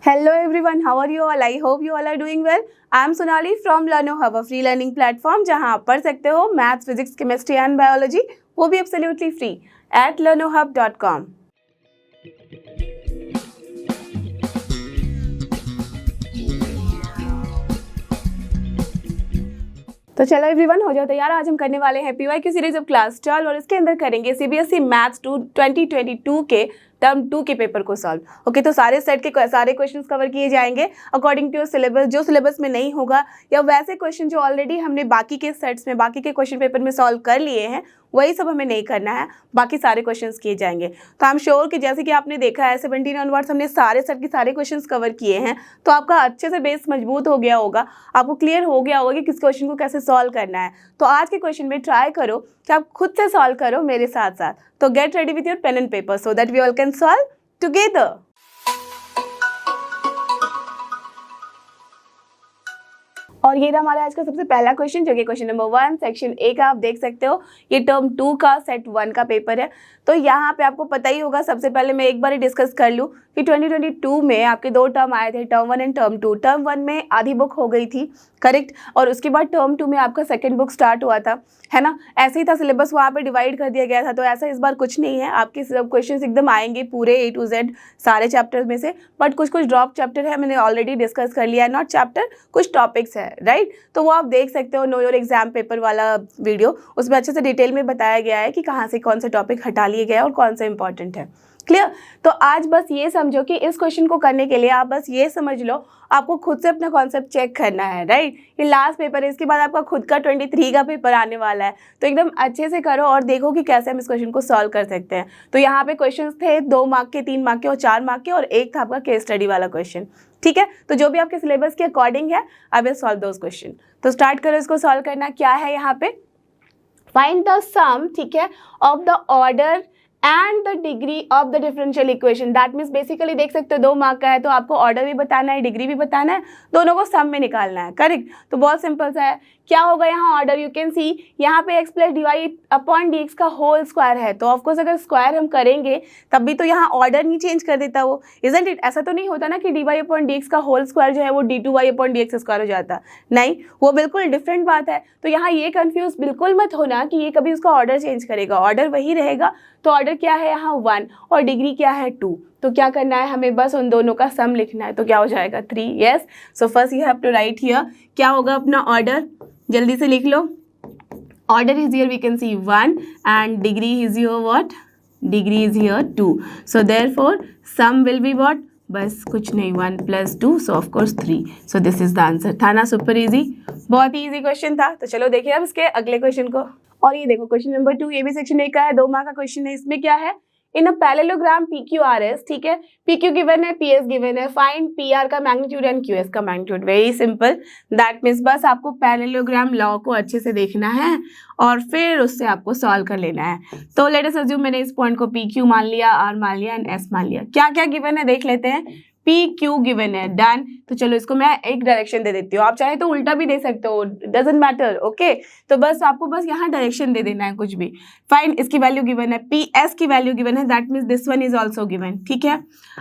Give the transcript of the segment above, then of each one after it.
Hello everyone, how are you all? I hope you all are doing well. I am Sonali from LearnoHub, a free learning platform जहां आप पढ़ सकते हो maths, physics, chemistry and biology, वो भी absolutely free at learnohub.com। तो चलो everyone, हो जाओ तैयार। आज हम करने वाले हैं पीवाई की सीरीज ऑफ क्लास 12 और इसके अंदर करेंगे सीबीएसई मैथ्स 2022 के टर्म 2 के पेपर को सॉल्व। ओके, तो सारे सेट के सारे क्वेश्चंस कवर किए जाएंगे अकॉर्डिंग टू सिलेबस। जो सिलेबस में नहीं होगा या वैसे क्वेश्चन जो ऑलरेडी हमने बाकी के सेट्स में, बाकी के क्वेश्चन पेपर में सॉल्व कर लिए हैं, वही सब हमें नहीं करना है, बाकी सारे क्वेश्चंस किए जाएंगे। तो आई एम श्योर कि जैसे कि आपने देखा है 17 ऑनवर्ड्स हमने सारे सेट के सारे क्वेश्चंस कवर किए हैं, तो आपका अच्छे से बेस मजबूत हो गया होगा, आपको क्लियर हो गया होगा कि किस क्वेश्चन को कैसे सॉल्व करना है। तो आज के क्वेश्चन में ट्राई करो कि आप खुद से सॉल्व करो मेरे साथ साथ। तो get ready with your pen and paper so that we all can solve together. और ये रहा हमारा आज का सबसे पहला क्वेश्चन, जो कि क्वेश्चन नंबर 1 सेक्शन ए का। आप देख सकते हो ये टर्म 2 का सेट 1 का पेपर है। तो यहाँ पे आपको पता ही होगा, सबसे पहले मैं एक बार ही डिस्कस कर लूँ कि 2022 में आपके दो टर्म आए थे, टर्म 1 एंड टर्म 2। टर्म 1 में आधी बुक हो गई थी, करेक्ट, और उसके बाद टर्म 2 में आपका सेकेंड बुक स्टार्ट हुआ था, है ना। ऐसे ही था, सिलेबस वहाँ पे डिवाइड कर दिया गया था। तो ऐसा इस बार कुछ नहीं है, आपके सब क्वेश्चंस एकदम आएंगे पूरे A to Z सारे चैप्टर्स में से, बट कुछ कुछ ड्रॉप चैप्टर है, मैंने ऑलरेडी डिस्कस कर लिया है, नॉट चैप्टर, कुछ टॉपिक्स है, राइट। तो वो आप देख सकते हो, नो योर एग्जाम पेपर वाला वीडियो, उसमें अच्छे से डिटेल में बताया गया है कि कहाँ से कौन से टॉपिक हटा लिए गए और कौन सा इंपॉर्टेंट है। क्लियर। तो आज बस ये समझो कि इस क्वेश्चन को करने के लिए आप बस ये समझ लो, आपको खुद से अपना कॉन्सेप्ट चेक करना है, राइट। ये लास्ट पेपर है, इसके बाद आपका खुद का 23 का पेपर आने वाला है। तो एकदम अच्छे से करो और देखो कि कैसे हम इस क्वेश्चन को सॉल्व कर सकते हैं। तो यहाँ पे क्वेश्चंस थे 2 मार्क के, 3 मार्क के और 4 मार्क के, और एक था आपका केस स्टडी वाला क्वेश्चन, ठीक है। तो जो भी आपके सिलेबस के अकॉर्डिंग है, I will solve those question. तो स्टार्ट करो इसको सॉल्व करना। क्या है यहाँ पे, फाइंड द सम, ठीक है, of the order and the degree of the differential equation. That means basically देख सकते हो 2 मार्क का है, तो आपको ऑर्डर भी बताना है, डिग्री भी बताना है, दोनों को सम में निकालना है, करेक्ट। तो बहुत सिंपल सा है। क्या होगा यहाँ ऑर्डर, यू कैन सी यहाँ पे x plus dy upon dx का होल स्क्वायर है। तो ऑफकोर्स अगर स्क्वायर हम करेंगे तब भी तो यहाँ ऑर्डर नहीं चेंज कर देता वो, इजंट इट। ऐसा तो नहीं होता ना कि dy अपॉन dx का होल स्क्वायर जो है वो d2y अपॉन dx स्क्वायर हो जाता, नहीं, वो बिल्कुल डिफरेंट बात है। तो यहाँ ये कंफ्यूज बिल्कुल मत होना कि ये कभी उसका ऑर्डर चेंज करेगा, ऑर्डर वही रहेगा। तो ऑर्डर क्या है यहाँ 1 और डिग्री क्या है 2। तो क्या करना है हमें, बस उन दोनों का सम लिखना है। तो क्या हो जाएगा 3, yes. So first you have to write here, क्या होगा अपना ऑर्डर, जल्दी से लिख लो। Order is here, we can see 1 and degree is here what, degree is here 2। So therefore sum will be what, बस कुछ नहीं, 1 + 2, so of course 3। So this is the answer. था ना सुपर इजी, बहुत ही इजी क्वेश्चन था। तो चलो देखिए अब इसके अगले क्वेश्चन को। और ये देखो क्वेश्चन नंबर 2, ये भी सेक्शन ए का है, 2 मार्क का क्वेश्चन है। इसमें क्या है, इन अ पैरेललोग्राम PQRS, ठीक है, PQ गिवन है, PS गिवन है, फाइंड PR का मैग्नीट्यूड एंड QS का magnitude. Very simple, that means बस आपको पैरेललोग्राम लॉ को अच्छे से देखना है और फिर उससे आपको सॉल्व कर लेना है। तो लेट अस अज्यूम मैंने इस पॉइंट को PQ मान लिया, R मान लिया एंड S मान लिया। क्या क्या गिवन है देख लेते हैं। PQ गिवन है, डन। तो चलो इसको मैं एक डायरेक्शन दे देती हूँ, आप चाहे तो उल्टा भी दे सकते हो, डजंट मैटर, ओके। तो बस आपको बस यहाँ डायरेक्शन दे देना है कुछ भी। फाइन, इसकी वैल्यू गिवन है, PS की वैल्यू गिवन है, that means this one is also given, ठीक है।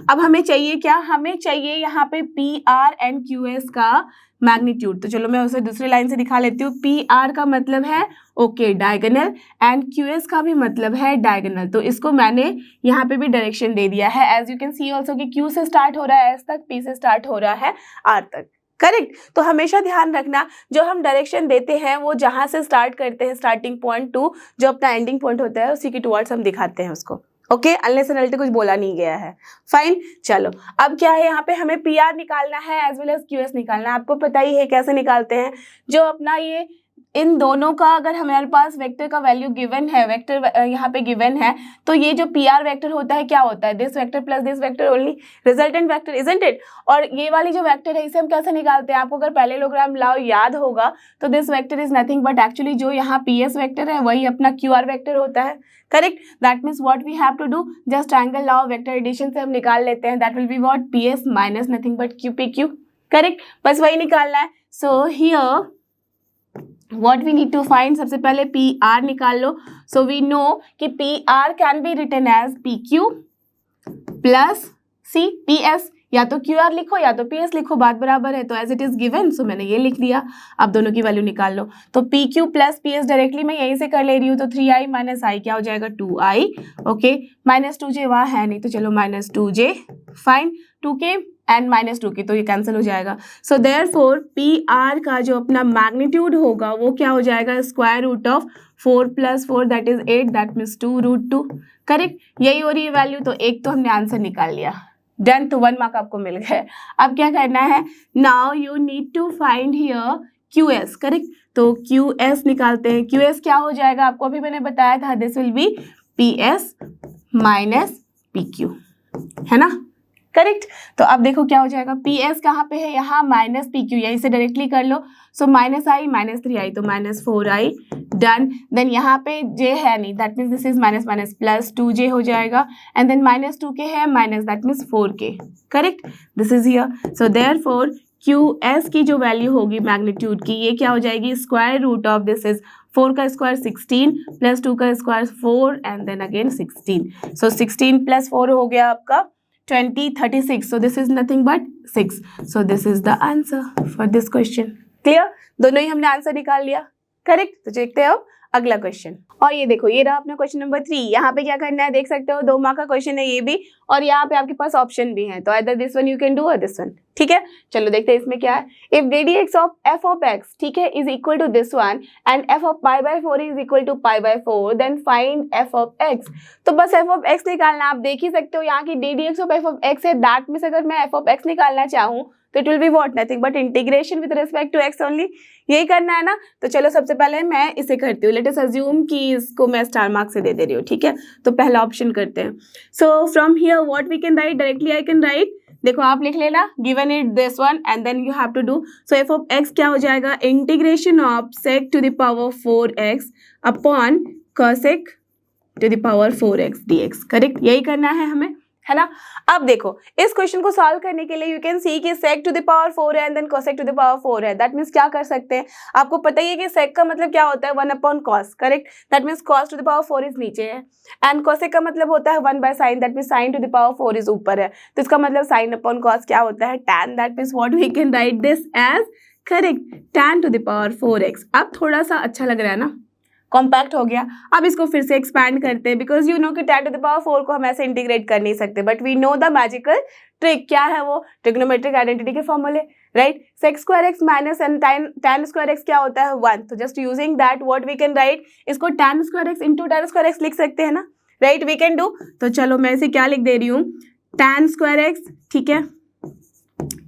अब हमें चाहिए क्या, हमें चाहिए यहाँ पे PR एंड QS का मैग्नीट्यूड। तो चलो मैं उसे दूसरी लाइन से दिखा लेती हूँ। PR का मतलब है ओके डायगोनल, एंड QS का भी मतलब है डायगोनल। तो इसको मैंने यहाँ पे भी डायरेक्शन दे दिया है। As you can see also कि Q से स्टार्ट हो रहा है S तक, P से स्टार्ट हो रहा है R तक, करेक्ट। तो हमेशा ध्यान रखना, जो हम डायरेक्शन देते हैं वो जहाँ से स्टार्ट करते हैं, स्टार्टिंग पॉइंट टू जो अपना एंडिंग पॉइंट होता है, उसी की टुवर्ड्स हम दिखाते हैं उसको, ओके। अनलेस एंड अनटिल कुछ बोला नहीं गया है, फाइन। चलो अब क्या है, यहाँ पे हमें PR निकालना है एज वेल एज QS निकालना है। आपको पता ही है कैसे निकालते हैं, जो अपना ये इन दोनों का अगर हमारे पास वेक्टर का वैल्यू गिवन है, वेक्टर यहाँ पे गिवन है, तो ये जो PR वेक्टर होता है क्या होता है, this vector plus this vector only, resultant vector, isn't it. और ये वाली जो वेक्टर है इसे हम कैसे निकालते हैं, आपको अगर पैरेललोग्राम लॉ याद होगा तो this vector is nothing but actually जो यहाँ PS वेक्टर है वही अपना QR वेक्टर होता है, correct. That means what we have to do, just triangle law of vector addition से हम निकाल लेते हैं, that will be what, PS minus nothing but QPQ, correct. बस वही निकालना है। So here what we need to find, सबसे पहले PR निकाल लो। so we know कि PR can be written as PQ plus C PS, या तो QR लिखो या तो PS लिखो, बात बराबर है। तो एज इट इज गिवन, सो मैंने ये लिख दिया। अब दोनों की वैल्यू निकाल लो। तो PQ प्लस PS डायरेक्टली मैं यहीं से कर ले रही हूँ, तो 3i माइनस i क्या हो जाएगा 2i। ओके, माइनस 2j वहाँ है नहीं, तो चलो minus 2j, fine. 2k and minus 2k, तो ये कैंसिल हो जाएगा। सो देयरफॉर PR का जो अपना मैग्नीट्यूड होगा वो क्या हो जाएगा, square root of 4 + 4 that is 8, that means 2√2। Correct, यही हो रही है वैल्यू। तो एक तो हमने आंसर निकाल लिया, डन। तो 1 मार्क आपको मिल गए। अब क्या करना है, now you need to find here QS। Correct, तो QS निकालते हैं। QS क्या हो जाएगा, आपको अभी मैंने बताया था, this will be PS minus PQ, है ना। करेक्ट, तो अब देखो क्या हो जाएगा, PS कहाँ पे है, यहाँ माइनस PQ, यहीं से डायरेक्टली कर लो। सो -i माइनस 3i, तो -4i, डन। देन यहाँ पे j है नहीं, that means this is minus minus plus 2j हो जाएगा। एंड देन -2k है minus, that means 4k। Correct, this is here. So therefore QS की जो वैल्यू होगी मैग्नीट्यूड की, ये क्या हो जाएगी, square root of this is 4 का स्क्वायर 16 प्लस 2 का square 4 and then again 16। So 16 + 4 हो गया आपका 20, 36. So this is nothing but 6. So this is the answer for this question. Clear? दोनों ही हमने आंसर निकाल लिया। करेक्ट, तो देखते हैं अब अगला क्वेश्चन। और ये देखो, ये रहा अपना क्वेश्चन नंबर 3। यहाँ पे क्या करना है, देख सकते हो 2 मार्क का क्वेश्चन है ये भी, और यहाँ पे आपके पास ऑप्शन भी है। तो either this one you can do or this one। ठीक है, चलो देखते हैं इसमें क्या है। If ddx of f of x, ठीक है, is equal to this one and f of π/4 is equal to π/4, then find f of x। तो बस f of x निकालना। आप देख ही सकते हो यहाँ की ddx of f of x है, दैट मीन्स अगर मैं f of x निकालना चाहूँ तो it will be what, nothing but integration with respect to x only. यही करना है ना। तो चलो सबसे पहले मैं इसे करती हूँ। लेट अस अज्यूम कि इसको मैं स्टार मार्क से दे रही हूँ, ठीक है। तो पहला ऑप्शन करते हैं। So from here what we can write, directly I can write, देखो आप लिख लेना, given it this one and then you have to do. सो f of x क्या हो जाएगा, integration of sec to the power 4x upon cosec to the power 4x dx। Correct, यही करना है हमें, है ना। अब देखो इस क्वेश्चन को सॉल्व करने के लिए यू कैन सी कि sec to the power 4 है and then cosec to the power 4 है। दैट मीन्स क्या कर सकते हैं, आपको पता ही है कि sec का मतलब क्या होता है, 1/cos। Correct, that means cos to the power 4 is नीचे है एंड cosec का मतलब होता है 1/sin, that means sin to the power 4 is ऊपर है। तो इसका मतलब sin/cos क्या होता है, tan। That means what we can write this as, correct, tan to the power 4x। अब थोड़ा सा अच्छा लग रहा है ना, कॉम्पैक्ट हो गया। अब इसको फिर से एक्सपैंड करते हैं, बिकॉज यू नो कि tan to the power 4 को हम ऐसे इंटीग्रेट कर नहीं सकते, but we know the magical trick. क्या है वो, ट्रिग्नोमेट्रिक आइडेंटिटी के फॉर्मूले, right. sec square x minus and tan square x क्या होता है 1। तो just using that what we can write, इसको tan square x into tan square x लिख सकते हैं ना, राइट, वी कैन डू। तो चलो मैं इसे क्या लिख दे रही हूँ, tan square x, ठीक है,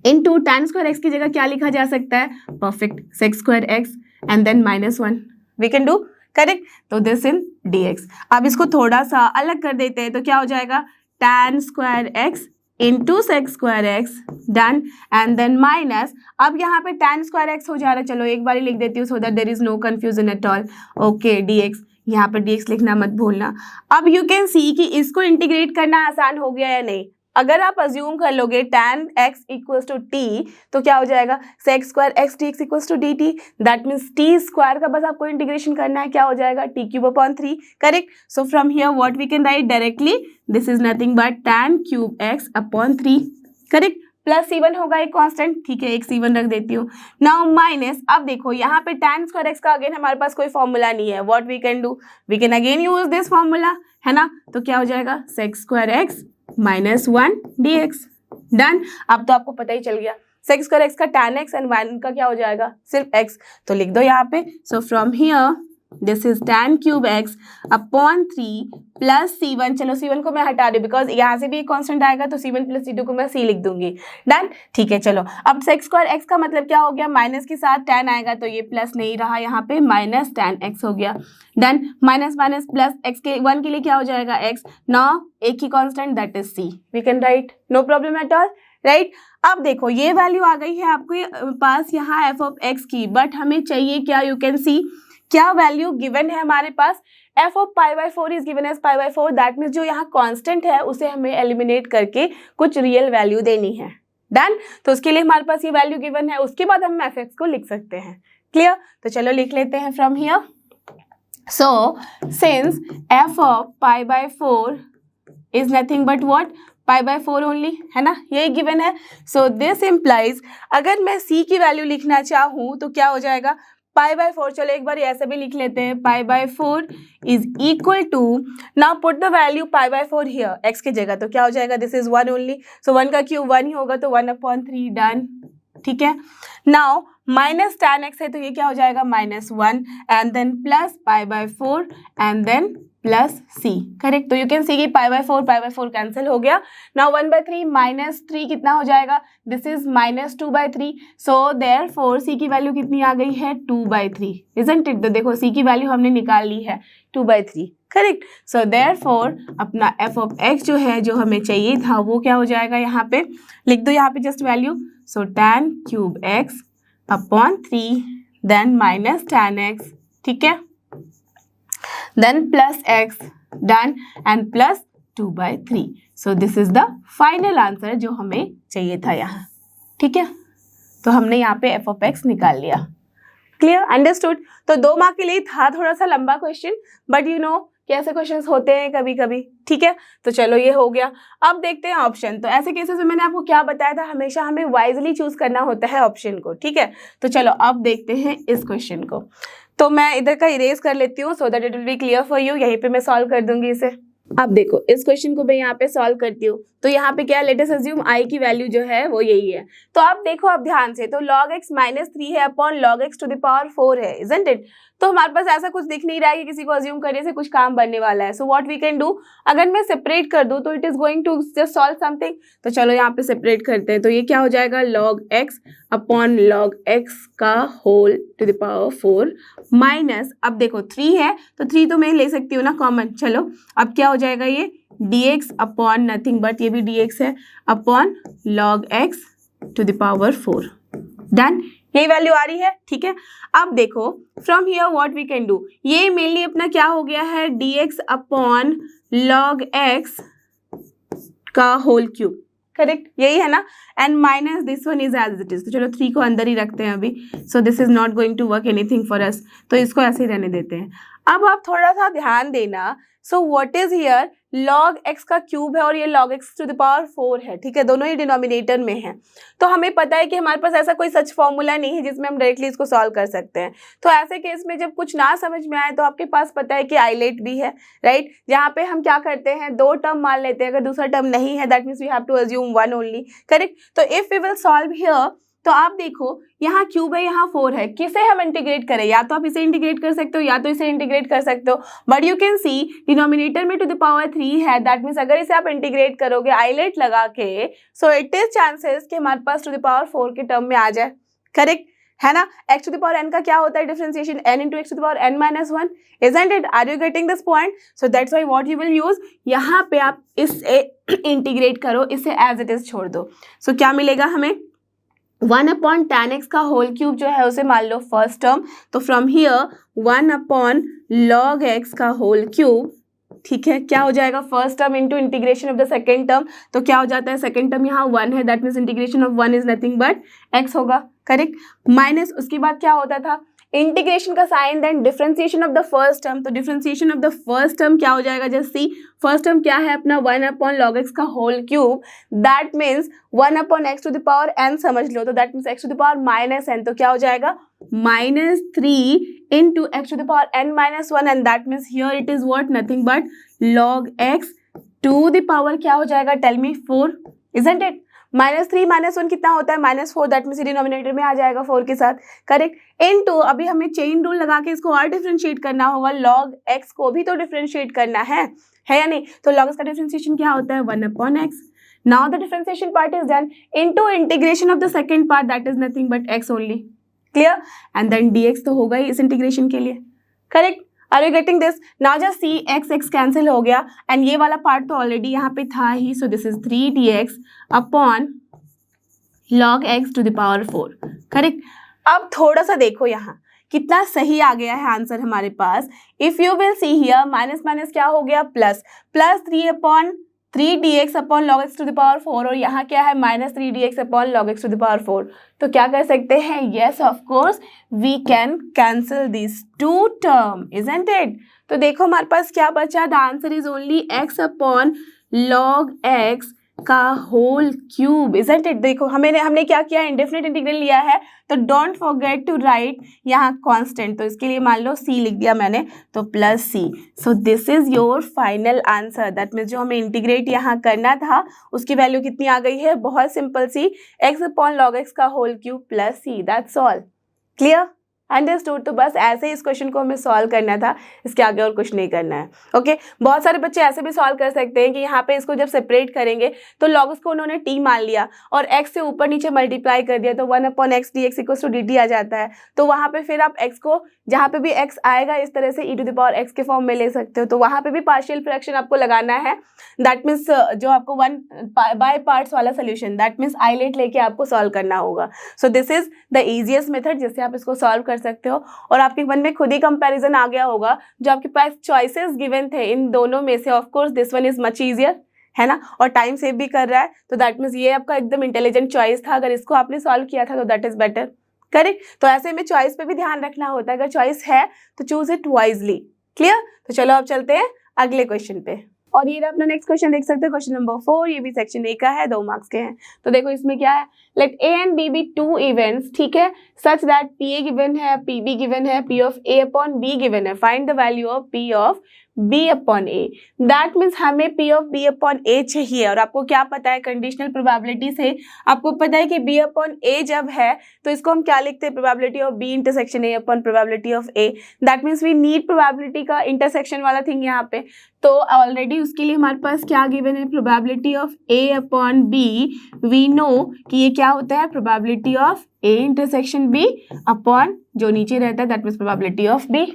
इंटू tan square x की जगह क्या लिखा जा सकता है, perfect, sec square x and then -1, we can do. Correct, तो दिस इन dx। अब इसको थोड़ा सा अलग कर देते हैं, तो क्या हो जाएगा, tan square x into sec square x, done, and then minus, अब यहाँ पे tan square x हो जा रहा है, चलो एक बार लिख देती हूँ so that there is no confusion at all. Okay, dx, यहाँ पे dx लिखना मत भूलना। अब यू कैन सी कि इसको इंटीग्रेट करना आसान हो गया या नहीं। अगर आप अज्यूम कर लोगे tan x equals to t, तो क्या हो जाएगा, sec square x dx equals to dt, that means t square का बस आपको इंटीग्रेशन करना है, क्या हो जाएगा, t³/3। Correct, so from here what we can write directly, this is nothing but tan³x/3। Correct, plus c1 होगा एक कांस्टेंट, ठीक है, एक c1 रख देती हूँ। नाउ माइनस, अब देखो यहाँ पे tan square x का अगेन हमारे पास कोई फॉर्मूला नहीं है, what we can do, we can again use this formula, है ना। तो क्या हो जाएगा, sec square x -1 dx, done. अब तो आपको पता ही चल गया, sec square x का tan x एंड 1 का क्या हो जाएगा, सिर्फ x। तो लिख दो यहाँ पे, सो from here this is tan³x/3 plus c1, चलो c1 को मैं हटा दूँ बिकॉज यहाँ से भी एक कांस्टेंट आएगा, तो c1 + c2 को मैं c लिख दूंगी, डन, ठीक है। चलो अब sec square x का मतलब क्या हो गया, माइनस के साथ tan आएगा, तो ये प्लस नहीं रहा, यहाँ पे माइनस tan x हो गया, done. Minus minus plus x के 1 के लिए क्या हो जाएगा, x। नाउ एक ही constant that is c, we can write, no problem at all, right. अब देखो ये वैल्यू आ गई है आपके पास यहाँ f of x की, बट हमें चाहिए क्या, यू कैन सी क्या वैल्यू गिवन है हमारे पास, f of π/4 is given as π/4, that means जो यहाँ कांस्टेंट है उसे हमें एलिमिनेट करके कुछ रियल वैल्यू देनी है, डन। तो उसके लिए हमारे पास ये वैल्यू गिवन है, उसके बाद हम f(x) को लिख सकते हैं, क्लियर। तो चलो लिख लेते हैं from here. So since f of π/4 is nothing but what, π/4 only, है ना, यही गिवन है। सो दिस इम्प्लाइज अगर मैं c की वैल्यू लिखना चाहूँ तो क्या हो जाएगा, π/4, चलो एक बार ऐसे भी लिख लेते हैं, π/4 is equal to, now put the value π/4 here x की जगह, तो क्या हो जाएगा, दिस इज 1 ओनली, सो 1 का क्यूब 1 ही होगा, तो 1/3 डन, ठीक है। नाउ माइनस tan x है तो ये क्या हो जाएगा, -1 and then plus π/4 and then plus c, correct. तो यू कैन सी कि π/4 कैंसिल हो गया। नाउ 1/3 -3 कितना हो जाएगा, this is -2/3, so therefore c की वैल्यू कितनी आ गई है, 2/3, इजंट इट। तो देखो c की वैल्यू हमने निकाल ली है 2/3, करेक्ट। सो देयरफॉर अपना f(x) जो है, जो हमें चाहिए था, वो क्या हो जाएगा, यहाँ पे लिख दो, यहाँ पे just value, so tan³ x/3 then minus tan x, ठीक है, then plus x done and plus 2/3, so this is the final answer जो हमें चाहिए था यहाँ, ठीक है। तो हमने यहाँ पे f(x) निकाल लिया, क्लियर, अंडरस्टूड। तो 2 मार्क के लिए था थोड़ा सा लंबा क्वेश्चन, बट यू नो कैसे क्वेश्चंस होते हैं कभी कभी, ठीक है। तो चलो ये हो गया। अब देखते हैं ऑप्शन। तो ऐसे केसेस में मैंने आपको क्या बताया था, हमेशा हमें वाइजली चूज करना होता है ऑप्शन को, ठीक है। तो चलो अब देखते हैं इस क्वेश्चन को। तो मैं इधर का इरेज कर लेती हूँ so that it will B clear for you. यहीं पे मैं सॉल्व कर दूंगी इसे। अब देखो इस क्वेश्चन को मैं यहाँ पे सॉल्व करती हूँ। तो यहाँ पे क्या, लेट अस अज्यूम i की वैल्यू जो है वो यही है। तो अब देखो अब ध्यान से, तो log x -3 है upon log x to the power 4 है, इजंट इट। तो हमारे पास ऐसा कुछ दिख नहीं रहा है कि किसी को अज्यूम करने से कुछ काम बनने वाला है। So what we can do, अगर मैं सेपरेट कर दूँ तो it is going to just solve something. तो चलो यहाँ पे सेपरेट करते हैं। तो ये क्या हो जाएगा, log x upon log x का whole to the power 4 minus, अब देखो 3 है तो 3 तो मैं ले सकती हूँ ना कॉमन। चलो अब क्या हो जाएगा, ये dx अपॉन नथिंग बट, ये भी dx है, upon log x to the power 4, done. यही वैल्यू आ रही है, ठीक है। अब देखो from here what we can do, ये मेनली अपना क्या हो गया है, dx अपॉन log x का होल क्यूब, करेक्ट, यही है ना। And minus this one is as it is. तो चलो 3 को अंदर ही रखते हैं अभी। So this is not going to work anything for us, तो इसको ऐसे ही रहने देते हैं। अब आप थोड़ा सा ध्यान देना। So what is here, log x का क्यूब है और ये log x to the power 4 है, ठीक है, दोनों ही डिनोमिनेटर में है। तो हमें पता है कि हमारे पास ऐसा कोई सच फॉर्मूला नहीं है जिसमें हम डायरेक्टली इसको सॉल्व कर सकते हैं। तो ऐसे केस में जब कुछ ना समझ में आए तो आपके पास पता है कि आइलेट भी है, राइट, जहाँ पे हम क्या करते हैं, 2 टर्म मान लेते हैं। अगर दूसरा टर्म नहीं है that means we have to assume 1 only, correct. तो if we will solve here, तो आप देखो यहाँ क्यूब है, यहाँ 4 है, किसे हम इंटीग्रेट करें, या तो आप इसे इंटीग्रेट कर सकते हो या तो इसे इंटीग्रेट कर सकते हो। But you can C denominator में टू द पावर 3 है, दैट मीन्स अगर इसे आप इंटीग्रेट करोगे आइलेट लगा के, सो इट इज चांसेस कि हमारे पास टू द पावर 4 के टर्म में आ जाए, करेक्ट है ना। x to the power n का क्या होता है differentiation, n into x to the power n minus 1, isn't it? Are you getting this point? So that's why what you will use, यहाँ पे आप इसे इंटीग्रेट करो, इसे एज इट इज छोड़ दो। सो क्या मिलेगा हमें, 1 अपॉन tan x का होल क्यूब जो है उसे मान लो फर्स्ट टर्म। तो from here 1 upon log x का होल क्यूब, ठीक है, क्या हो जाएगा, first term into integration of the second term. तो क्या हो जाता है, सेकेंड टर्म यहाँ 1 है, that means integration of 1 is nothing but x होगा, करेक्ट। माइनस उसके बाद क्या होता था, इंटीग्रेशन का sign then differentiation of the first term. तो differentiation of the first term क्या हो जाएगा, जस्ट सी, फर्स्ट टर्म क्या है अपना 1 अपॉन log x का whole cube, that means 1 upon x to the power n समझ लो, तो that means x to the power minus n। तो क्या हो जाएगा, -3 into x to the power n minus 1, and that means here it is what, nothing but log x to the power क्या हो जाएगा, टेल मी, 4, इजंट इट। -3 -1 कितना होता है, -4, दैट मीन्स डिनोमिनेटर में आ जाएगा 4 के साथ, करेक्ट। इनटू अभी हमें चेन रूल लगा के इसको और डिफरेंशिएट करना होगा, log x को भी तो डिफरेंशिएट करना है या नहीं। तो log x का डिफरेंशिएशन क्या होता है, 1 upon x। Now the differentiation part is done, into integration of the second part that is nothing but x only, clear, and then dx तो होगा ही इस इंटीग्रेशन के लिए, correct. Are you getting this? Now just see x cancel हो गया and ये वाला पार्ट तो ऑलरेडी यहाँ पे था ही, so this is 3dx upon log x to the power 4, correct. अब थोड़ा सा देखो यहाँ कितना सही आ गया है आंसर हमारे पास। If you will see here minus minus क्या हो गया, plus, plus 3/3dx upon log x to the power 4, और यहाँ क्या है -3dx upon log x to the power 4। तो क्या कर सकते हैं, yes of course we can cancel this 2 term, isn't it. तो देखो हमारे पास क्या बचा, the answer is only x upon log x का होल क्यूब, इजंट इट। देखो हमने क्या किया, इंडेफिनिट इंटीग्रल लिया है, तो डोंट फॉरगेट टू राइट यहाँ कांस्टेंट, तो इसके लिए मान लो c लिख दिया मैंने, तो plus c। So this is your final answer. That means जो हमें इंटीग्रेट यहाँ करना था उसकी वैल्यू कितनी आ गई है, बहुत सिंपल सी, x/log x का whole cube plus c। That's all. Clear, understood. तो बस ऐसे ही इस क्वेश्चन को हमें सॉल्व करना था, इसके आगे और कुछ नहीं करना है। ओके, बहुत सारे बच्चे ऐसे भी सॉल्व कर सकते हैं कि यहाँ पे इसको जब सेपरेट करेंगे तो लॉगस को उन्होंने t मान लिया और x से ऊपर नीचे मल्टीप्लाई कर दिया, तो 1/x dx = dt आ जाता है। तो वहाँ पे फिर आप x को, जहाँ पे भी x आएगा इस तरह से e⁻x के फॉर्म में ले सकते हो, तो वहाँ पे भी पार्शियल फ्रैक्शन आपको लगाना है। दैट मीन्स जो आपको 1 बाय पार्ट्स वाला सोल्यूशन, दैट मीन्स आइलेट लेके आपको सॉल्व करना होगा। सो this is the easiest method जिससे आप इसको सॉल्व कर सकते हो। और आपके मन में खुद ही कंपैरिजन आ गया होगा, जो आपके पास चॉइसेस गिवन थे इन दोनों में से, of course this one is much easier, है ना, और टाइम सेव भी कर रहा है, तो दैट मीन्स ये आपका एकदम इंटेलिजेंट चॉइस था। अगर इसको आपने सॉल्व किया था तो दैट इज बेटर, करेक्ट। तो ऐसे में चॉइस पे भी ध्यान रखना होता है, अगर चॉइस है तो चूज इट वाइजली। क्लियर, तो चलो अब चलते हैं अगले क्वेश्चन पे। और ये अपना नेक्स्ट क्वेश्चन देख सकते हो, क्वेश्चन नंबर 4, ये भी सेक्शन ए का है, 2 मार्क्स के हैं। तो देखो इसमें क्या है, let A and B be 2 events, ठीक है, such that P A given है, पी बी गिवन है, P of A upon B given है, find the value of P of B upon A. That means हमें P of B upon A चाहिए, और आपको क्या पता है, कंडीशनल प्रोबेबिलिटी से आपको पता है कि बी अपॉन ए जब है तो इसको हम क्या लिखते हैं, probability of B intersection A upon probability of A. That means we need probability का इंटरसेक्शन वाला थिंग यहाँ पे, तो ऑलरेडी उसके लिए हमारे पास क्या गिवन है, probability of A upon B. We know कि ये क्या होता है, probability of A intersection B upon जो नीचे रहता है that means probability of B,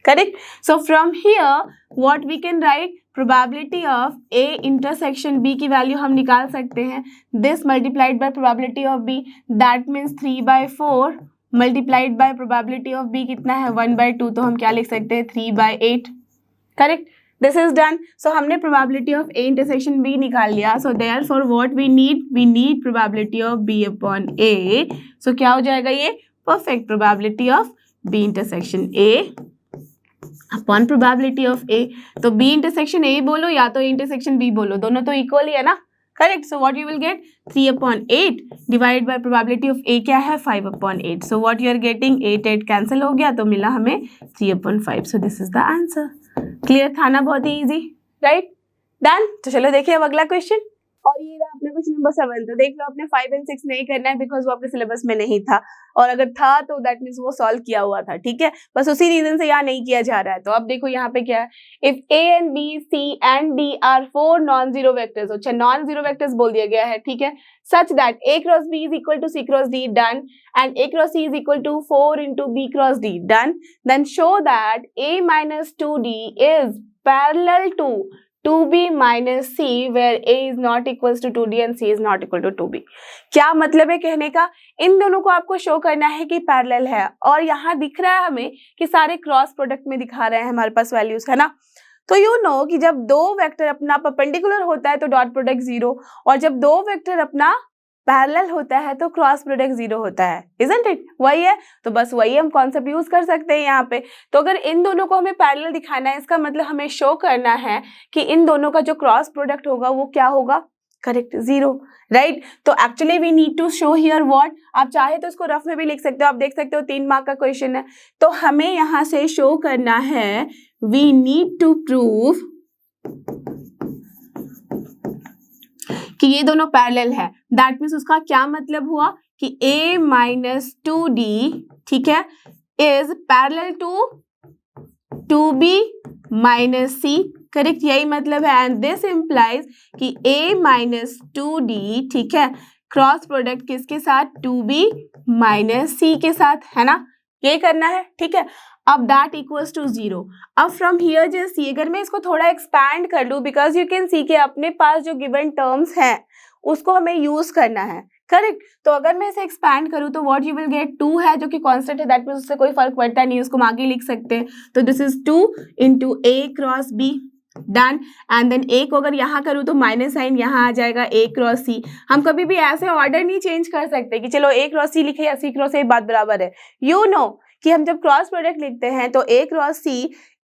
correct. So from here what we can write, probability of A intersection B की वैल्यू हम निकाल सकते हैं, this multiplied by probability of B, that means 3/4 multiplied by probability of B कितना है, 1/2, तो हम क्या लिख सकते हैं, 3/8, correct. This is done. So हमने probability of A intersection B निकाल लिया, so therefore what we need probability of B upon A. So क्या हो जाएगा ये, perfect probability of B intersection A upon probability of A. तो B intersection ए बोलो या तो इंटरसेक्शन बी बोलो, दोनों तो इक्वल ही है ना, correct. So what you will get, 3/8 divide by probability of A क्या है, 5/8। So what you are getting, 8 cancel हो गया तो मिला हमें 3/5। So this is the answer. Clear था ना, बहुत ही इजी, राइट, डन। तो चलो देखिए अब अगला क्वेश्चन। और ये रहा अपने क्वेश्चन नंबर 7। तो देख लो, अपने 5 और 6 नहीं करना है बिकॉज वो अपने सिलेबस में नहीं था, और अगर था तो दैट मीन्स वो सॉल्व किया हुआ था, ठीक है, बस उसी रीजन से यहाँ नहीं किया जा रहा है। तो अब देखो यहाँ पे क्या है, if A and B C and D are 4 non zero vectors, अच्छा नॉन जीरो वेक्टर्स बोल दिया गया है, ठीक है, such that A cross B is equal to C cross D, done, and A cross C is equal to 4 into b cross d, done, then show that a minus 2d is parallel to 2b minus c where a is not equals to 2d and c is not equal to 2b। क्या मतलब है कहने का, इन दोनों को आपको show करना है कि पैरेलल है, और यहाँ दिख रहा है हमें कि सारे क्रॉस प्रोडक्ट में दिखा रहे हैं हमारे पास वैल्यूज, है ना। तो यू नो कि जब दो वेक्टर अपना परपेंडिकुलर होता है तो डॉट प्रोडक्ट 0, और जब दो वेक्टर अपना पैरेलल होता है तो क्रॉस प्रोडक्ट 0 होता है, इजंट इट, वही है। तो बस वही हम कॉन्सेप्ट यूज कर सकते हैं यहाँ पे। तो अगर इन दोनों को हमें पैरेलल दिखाना है, इसका मतलब हमें शो करना है कि इन दोनों का जो क्रॉस प्रोडक्ट होगा वो क्या होगा, करेक्ट, 0, राइट। तो actually we need to show here what, आप चाहे तो इसको रफ में भी लिख सकते हो, आप देख सकते हो 3 मार्क का क्वेश्चन है। तो हमें यहाँ से शो करना है, वी नीड टू प्रूव कि ये दोनों पैरेलल है। दैट मीन्स उसका क्या मतलब हुआ कि a minus 2d, ठीक है, is parallel to 2b minus c, correct, यही मतलब है। एंड दिस इम्प्लाइज कि a minus 2d, ठीक है, क्रॉस प्रोडक्ट किसके साथ, 2b minus c के साथ, है ना, ये करना है, ठीक है। अब दैट इक्वल्स टू 0। अब फ्रॉम हियर जस्ट सी, अगर मैं इसको थोड़ा एक्सपैंड कर लूँ, बिकॉज यू कैन सी के अपने पास जो गिवन टर्म्स हैं उसको हमें यूज करना है, करेक्ट। तो अगर मैं इसे एक्सपैंड करूँ तो व्हाट यू विल गेट, 2 है जो कि कांस्टेंट है, दैट मीन्स उससे कोई फर्क पड़ता नहीं, उसको हम आगे लिख सकते हैं। तो this is 2 into a cross b, done. And then a को अगर यहाँ करूँ तो माइनस साइन यहाँ आ जाएगा, a क्रॉस c। हम कभी भी ऐसे ऑर्डर नहीं चेंज कर सकते कि चलो a क्रॉस c लिखे या c क्रॉस a, बात बराबर है। यू नो कि हम जब क्रॉस प्रोडक्ट लिखते हैं तो a cross c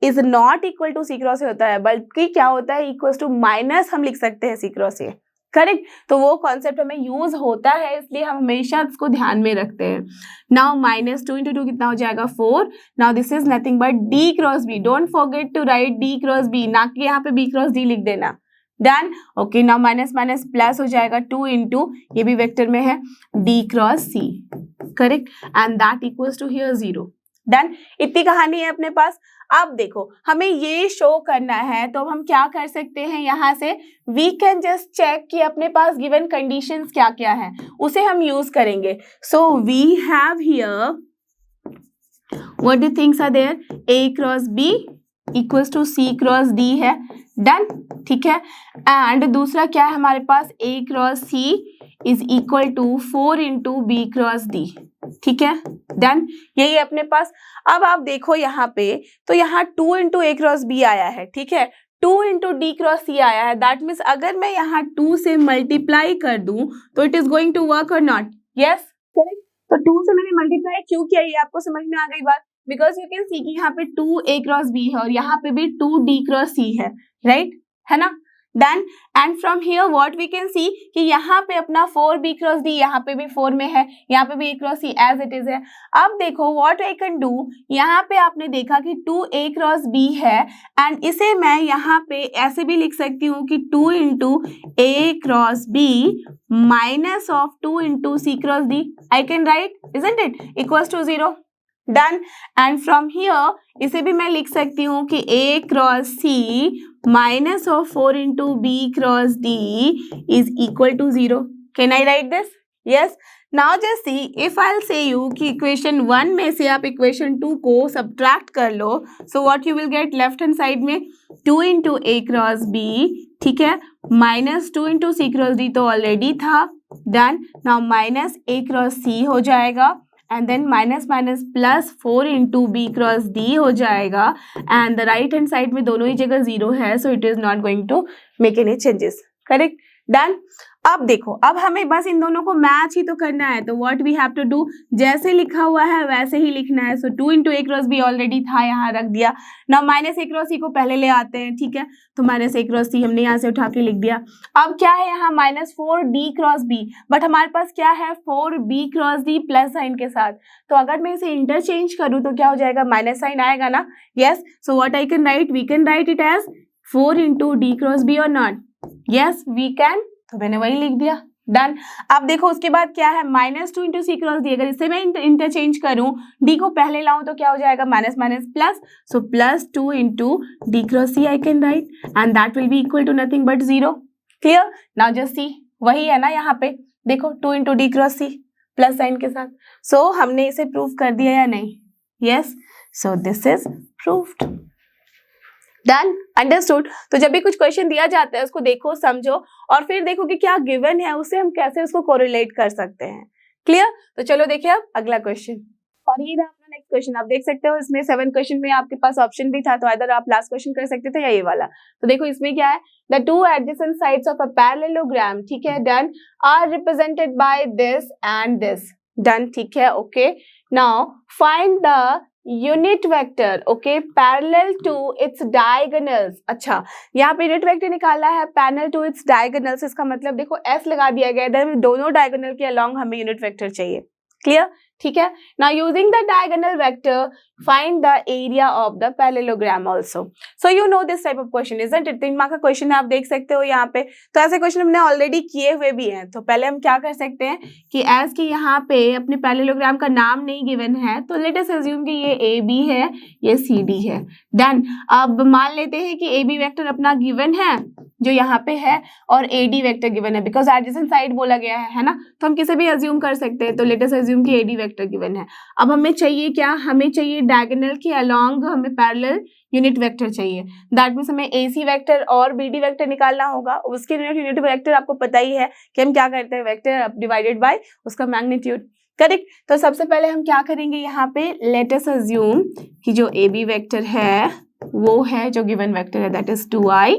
is not equal to c cross a होता है, बल्कि क्या होता है, इक्वल्स टू माइनस हम लिख सकते हैं c क्रॉस a, करेक्ट। तो वो कॉन्सेप्ट हमें यूज होता है, इसलिए हम हमेशा इसको ध्यान में रखते हैं। नाउ -2 × 2 कितना हो जाएगा 4। Now this is nothing but D cross B, don't forget to write D cross B, ना कि यहाँ पे B क्रॉस D लिख देना। Done. Okay, now minus minus plus हो जाएगा 2 × ये भी वेक्टर में है D cross C, correct, and that equals to here 0। Done. इतनी कहानी है अपने पास। अब देखो हमें ये शो करना है, तो हम क्या कर सकते हैं, यहाँ से वी कैन जस्ट चेक कि अपने पास गिवन कंडीशंस क्या क्या है, उसे हम यूज करेंगे। So we have here what two things are there, A cross B equals to C cross D है। डन, ठीक है। एंड दूसरा क्या है हमारे पास, A cross C is equal to 4 × B cross D, ठीक है। डन, यही है अपने पास। अब आप देखो यहाँ पे, तो यहाँ 2 × A क्रॉस B आया है, ठीक है, 2 × D क्रॉस C आया है। दैट मीन्स अगर मैं यहाँ 2 से मल्टीप्लाई कर दूं तो it is going to work or not? Yes, correct. तो 2 से मैंने मल्टीप्लाई क्यों किया, ये आपको समझ में आ गई बात? बिकॉज यू कैन सी कि यहाँ पे 2 A क्रॉस B है और यहाँ पे भी 2 D क्रॉस C है, राइट, है ना। Then and from here what we can see कि यहाँ पे अपना 4 B क्रॉस D, यहाँ पे भी 4 में है, यहाँ पे भी A cross C as it is है। अब देखो व्हाट आई कैन डू, यहाँ पे आपने देखा कि 2 A क्रॉस B है, एंड इसे मैं यहाँ पे ऐसे भी लिख सकती हूँ कि 2 × A cross B minus of 2 × C cross D, I can write, isn't it, equals to 0। Done. And from here इसे भी मैं लिख सकती हूँ कि A cross C minus of 4 × B cross D is equal to 0। Can I write this? Yes. Now just see, if I say you कि equation 1 में से आप इक्वेशन 2 को सब्ट्रैक्ट कर लो, so what you will get left hand side में 2 × A cross B, ठीक है, माइनस 2 × C क्रॉस D तो ऑलरेडी था। Done. Now minus A cross C हो जाएगा and then minus minus plus 4 × B cross D हो जाएगा, and the right hand side में दोनों ही जगह 0 है, so it is not going to make any changes, correct. Done. अब देखो, अब हमें बस इन दोनों को मैच ही तो करना है, तो what we have to do, जैसे लिखा हुआ है वैसे ही लिखना है। So 2 × A cross B already था, यहाँ रख दिया। Now minus A cross C को पहले ले आते हैं, ठीक है, तो माइनस A क्रॉस C हमने यहाँ से उठा के लिख दिया। अब क्या है यहाँ -4 D क्रॉस B, बट हमारे पास क्या है 4 B cross D plus sign के साथ, तो अगर मैं इसे इंटरचेंज करूँ तो क्या हो जाएगा, माइनस साइन आएगा ना। Yes, so what I can write, we can write it as 4 × D cross B or not? Yes we can, तो मैंने वही लिख दिया। डन। अब देखो उसके बाद क्या है, -2 × C क्रॉस D, अगर इससे मैं इंटरचेंज करूं, D को पहले लाऊं तो क्या हो जाएगा, minus minus plus, so +2 × D cross C I can write, and that will be equal to nothing but 0। Clear? Now just see, वही है ना यहाँ पे, देखो 2 × D cross C plus sign के साथ। सो हमने इसे प्रूव कर दिया या नहीं? Yes, so this is proved. Done, understood. तो जब भी कुछ क्वेश्चन दिया जाता है उसको देखो, समझो, और फिर देखो कि क्या गिवन है, उससे हम कैसे उसको कोरिलेट कर सकते हैं। क्लियर? तो चलो देखिए अब अगला क्वेश्चन, और ये रहा अपना नेक्स्ट क्वेश्चन। आप देख सकते हो इसमें 7 क्वेश्चन में आपके पास ऑप्शन भी था, तो इधर आप लास्ट क्वेश्चन कर सकते थे या ये वाला। तो देखो इसमें क्या है, the two adjacent sides of a parallelogram, ठीक है, done, are represented by this and this. Done, ठीक है, okay. Now find the unit vector, okay, parallel to its diagonals. अच्छा, यहाँ पे यूनिट वेक्टर निकाला है पैरेलल टू इट्स डायगोनल्स, इसका मतलब देखो एस लगा दिया गया है, दोनों डायगोनल के अलोंग हमें यूनिट वेक्टर चाहिए। क्लियर? ठीक है। Now using the diagonal vector find the area of the parallelogram also. So you know this type of question, isn't it? 3 mark का क्वेश्चन है, आप देख सकते हो यहाँ पे। तो ऐसे क्वेश्चन हमने ऑलरेडी किए हुए भी हैं। तो पहले हम क्या कर सकते हैं कि एज कि यहाँ पे अपने पैरेललोग्राम का नाम नहीं गिवन है, तो लेट अस अज्यूम कि ये ए बी है, ये सी डी है। डन। अब मान लेते हैं कि ए बी वेक्टर अपना गिवन है जो यहाँ पे है, और ए डी वेक्टर गिवन है, बिकॉज एडजेसेंट साइड बोला गया है ना, तो हम किसे भी अज्यूम कर सकते हैं। तो लेट अस अज्यूम कि ए डी वेक्टर गिवन है। अब हमें चाहिए क्या, हमें चाहिए डायगोनल के अलोंग हमें पैरेलल यूनिट वेक्टर चाहिए। दैट मीन्स हमें ए सी वेक्टर और बी डी वेक्टर निकालना होगा। उसके यूनिट वेक्टर आपको पता ही है कि हम क्या करते हैं, वेक्टर डिवाइडेड बाय उसका मैग्नीट्यूड, करेक्ट। तो सबसे पहले हम क्या करेंगे, यहाँ पे लेट अस अज्यूम कि जो ए बी वेक्टर है वो है जो गिवन वेक्टर है, दैट इज 2i,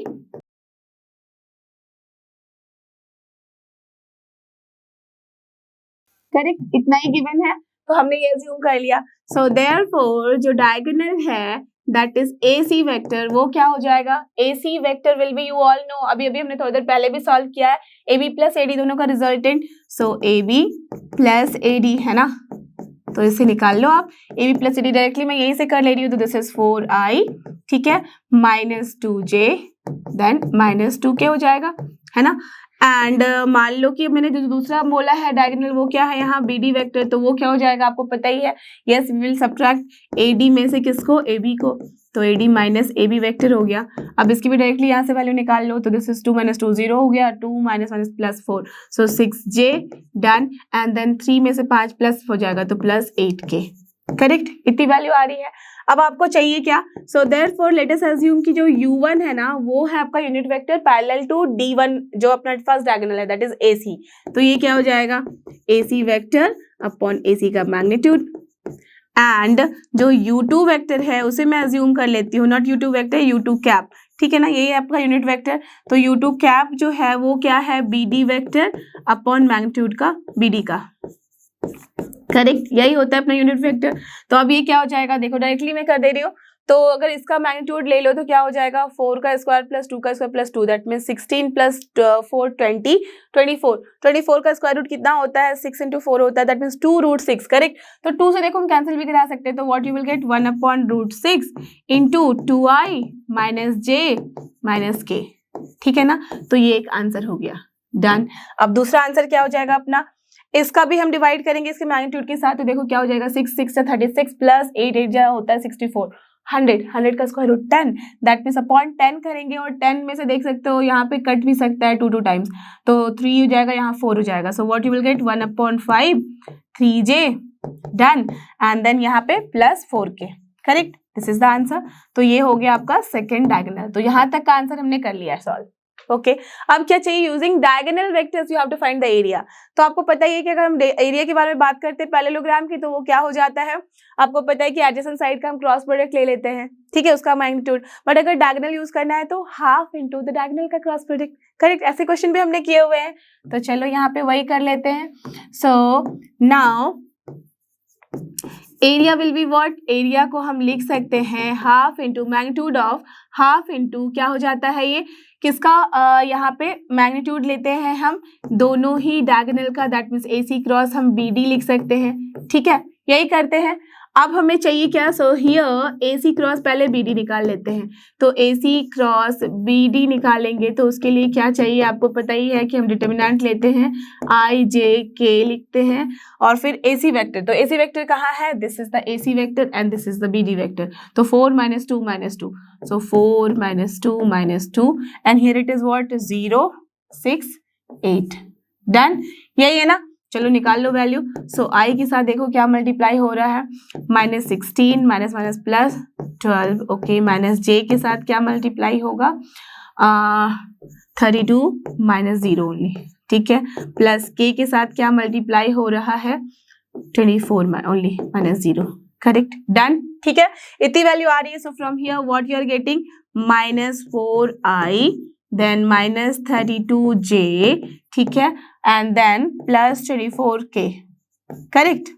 करेक्ट, इतना ही गिवन है, तो हमने ये अज्यूम कर लिया। सो देयरफॉर जो डायगोनल है दैट इज AC वेक्टर, वो क्या हो जाएगा, AC vector will be, you all know, अभी हमने थोड़ी देर पहले भी सॉल्व किया है, AB प्लस AD दोनों का रिजल्टेंट, सो AB प्लस AD है ना, तो इसे निकाल लो आप, AB प्लस AD डायरेक्टली मैं यहीं से कर ले रही हूँ, तो दिस इज 4I, ठीक है, minus 2J then minus 2K हो जाएगा, है ना। एंड मान लो कि मैंने जो दूसरा बोला है डायगोनल, वो क्या है यहाँ BD वेक्टर, तो वो क्या हो जाएगा आपको पता ही है, yes we will subtract AD में से किसको, AB को, तो AD माइनस AB वेक्टर हो गया। अब इसकी भी डायरेक्टली यहाँ से वैल्यू निकाल लो, तो दिस इज 2 माइनस 2 0 हो गया, 2 minus minus plus 4, so 6J done, and then 3 में से 5 प्लस हो जाएगा तो प्लस 8K, करेक्ट, इतनी वैल्यू आ रही है। अब आपको चाहिए क्या, so therefore let us assume कि जो U1 है ना वो है आपका unit vector parallel to D1 जो अपना फर्स्ट डायगोनल है, दैट इज AC, तो ये क्या हो जाएगा, AC वेक्टर अपॉन AC का मैग्नीट्यूड, एंड जो U2 वेक्टर है उसे मैं अज्यूम कर लेती हूँ, not U2 vector, U2 cap, ठीक है ना, यही है आपका यूनिट वेक्टर, तो U2 कैप जो है वो क्या है, BD वेक्टर अपॉन मैग्नीट्यूड का BD का, करेक्ट, यही होता है अपना यूनिट वेक्टर। तो अब ये क्या हो जाएगा, देखो डायरेक्टली मैं कर दे रही हूँ, तो अगर इसका मैग्नीट्यूड ले लो तो क्या हो जाएगा, 4 का स्क्वायर प्लस 2 का square plus 2, that mean 16 plus 4 20, 24 का स्क्वायर रूट कितना होता है, 6 इंटू 4 होता है, दैट मीन्स 2√6, करेक्ट। तो 2 से देखो हम कैंसिल भी करा सकते हैं, तो what you will gate 1/√6 into 2I minus J minus K, ठीक है ना, तो ये एक आंसर हो गया, डन। अब दूसरा आंसर क्या हो जाएगा अपना, इसका भी हम डिवाइड करेंगे इसके मैग्नीट्यूड के साथ, तो देखो क्या हो जाएगा, 6 6 से 36 प्लस 8 8 जा होता है 64, 100 का square root 10, that means upon 10 करेंगे, और 10 में से देख सकते हो यहाँ पे कट भी सकता है 2 टाइम्स, तो 3 हो जाएगा, यहाँ 4 हो जाएगा, so what you will get 1/5 3J done, and then यहाँ पे plus 4K, correct, this is the answer. तो ये हो गया आपका सेकेंड डायगोनल, तो यहाँ तक का आंसर हमने कर लिया सॉल्व, ओके। अब क्या चाहिए, using diagonal vectors you have to find the area. तो आपको पता ही है कि अगर हम एरिया के बारे में बात करते हैं पैरेललोग्राम की, तो वो क्या हो जाता है, आपको पता है कि एडजेसेंट साइड का हम क्रॉस प्रोडक्ट ले लेते हैं, ठीक है, उसका मैग्नीट्यूड, बट अगर डायगोनल यूज करना है तो हाफ इनटू द डायगोनल का क्रॉस प्रोडक्ट, करेक्ट, ऐसे क्वेश्चन भी हमने किए हुए हैं, तो चलो यहाँ पे वही कर लेते हैं। So now area will be what, area को हम लिख सकते हैं half into magnitude of, half into क्या हो जाता है ये किसका, यहाँ पे मैग्नीट्यूड लेते हैं हम दोनों ही डायगोनल का, दैट मीन्स AC क्रॉस हम BD लिख सकते हैं, ठीक है, यही करते हैं। अब हमें चाहिए क्या, सो हियर AC क्रॉस पहले BD निकाल लेते हैं, तो AC क्रॉस BD निकालेंगे तो उसके लिए क्या चाहिए, आपको पता ही है कि हम डिटर्मिनेंट लेते हैं IJK लिखते हैं, और फिर AC वेक्टर, तो AC वेक्टर कहाँ है, this is the AC vector and this is the BD vector, तो 4 - 2 - 2, so 4 - 2 - 2 and here it is what, 0 6 8 done, यही है ना, चलो निकाल लो वैल्यू। सो I के साथ देखो क्या मल्टीप्लाई हो रहा है, -16 minus minus plus 12, okay, minus J के साथ क्या मल्टीप्लाई होगा, 32 - 0 ओनली, ठीक है, प्लस K के साथ क्या मल्टीप्लाई हो रहा है, 24 ओनली -0, करेक्ट, डन, ठीक है, इतनी वैल्यू आ रही है। So from here what you are getting, -4I then -32J, ठीक है, and then plus 24K, correct.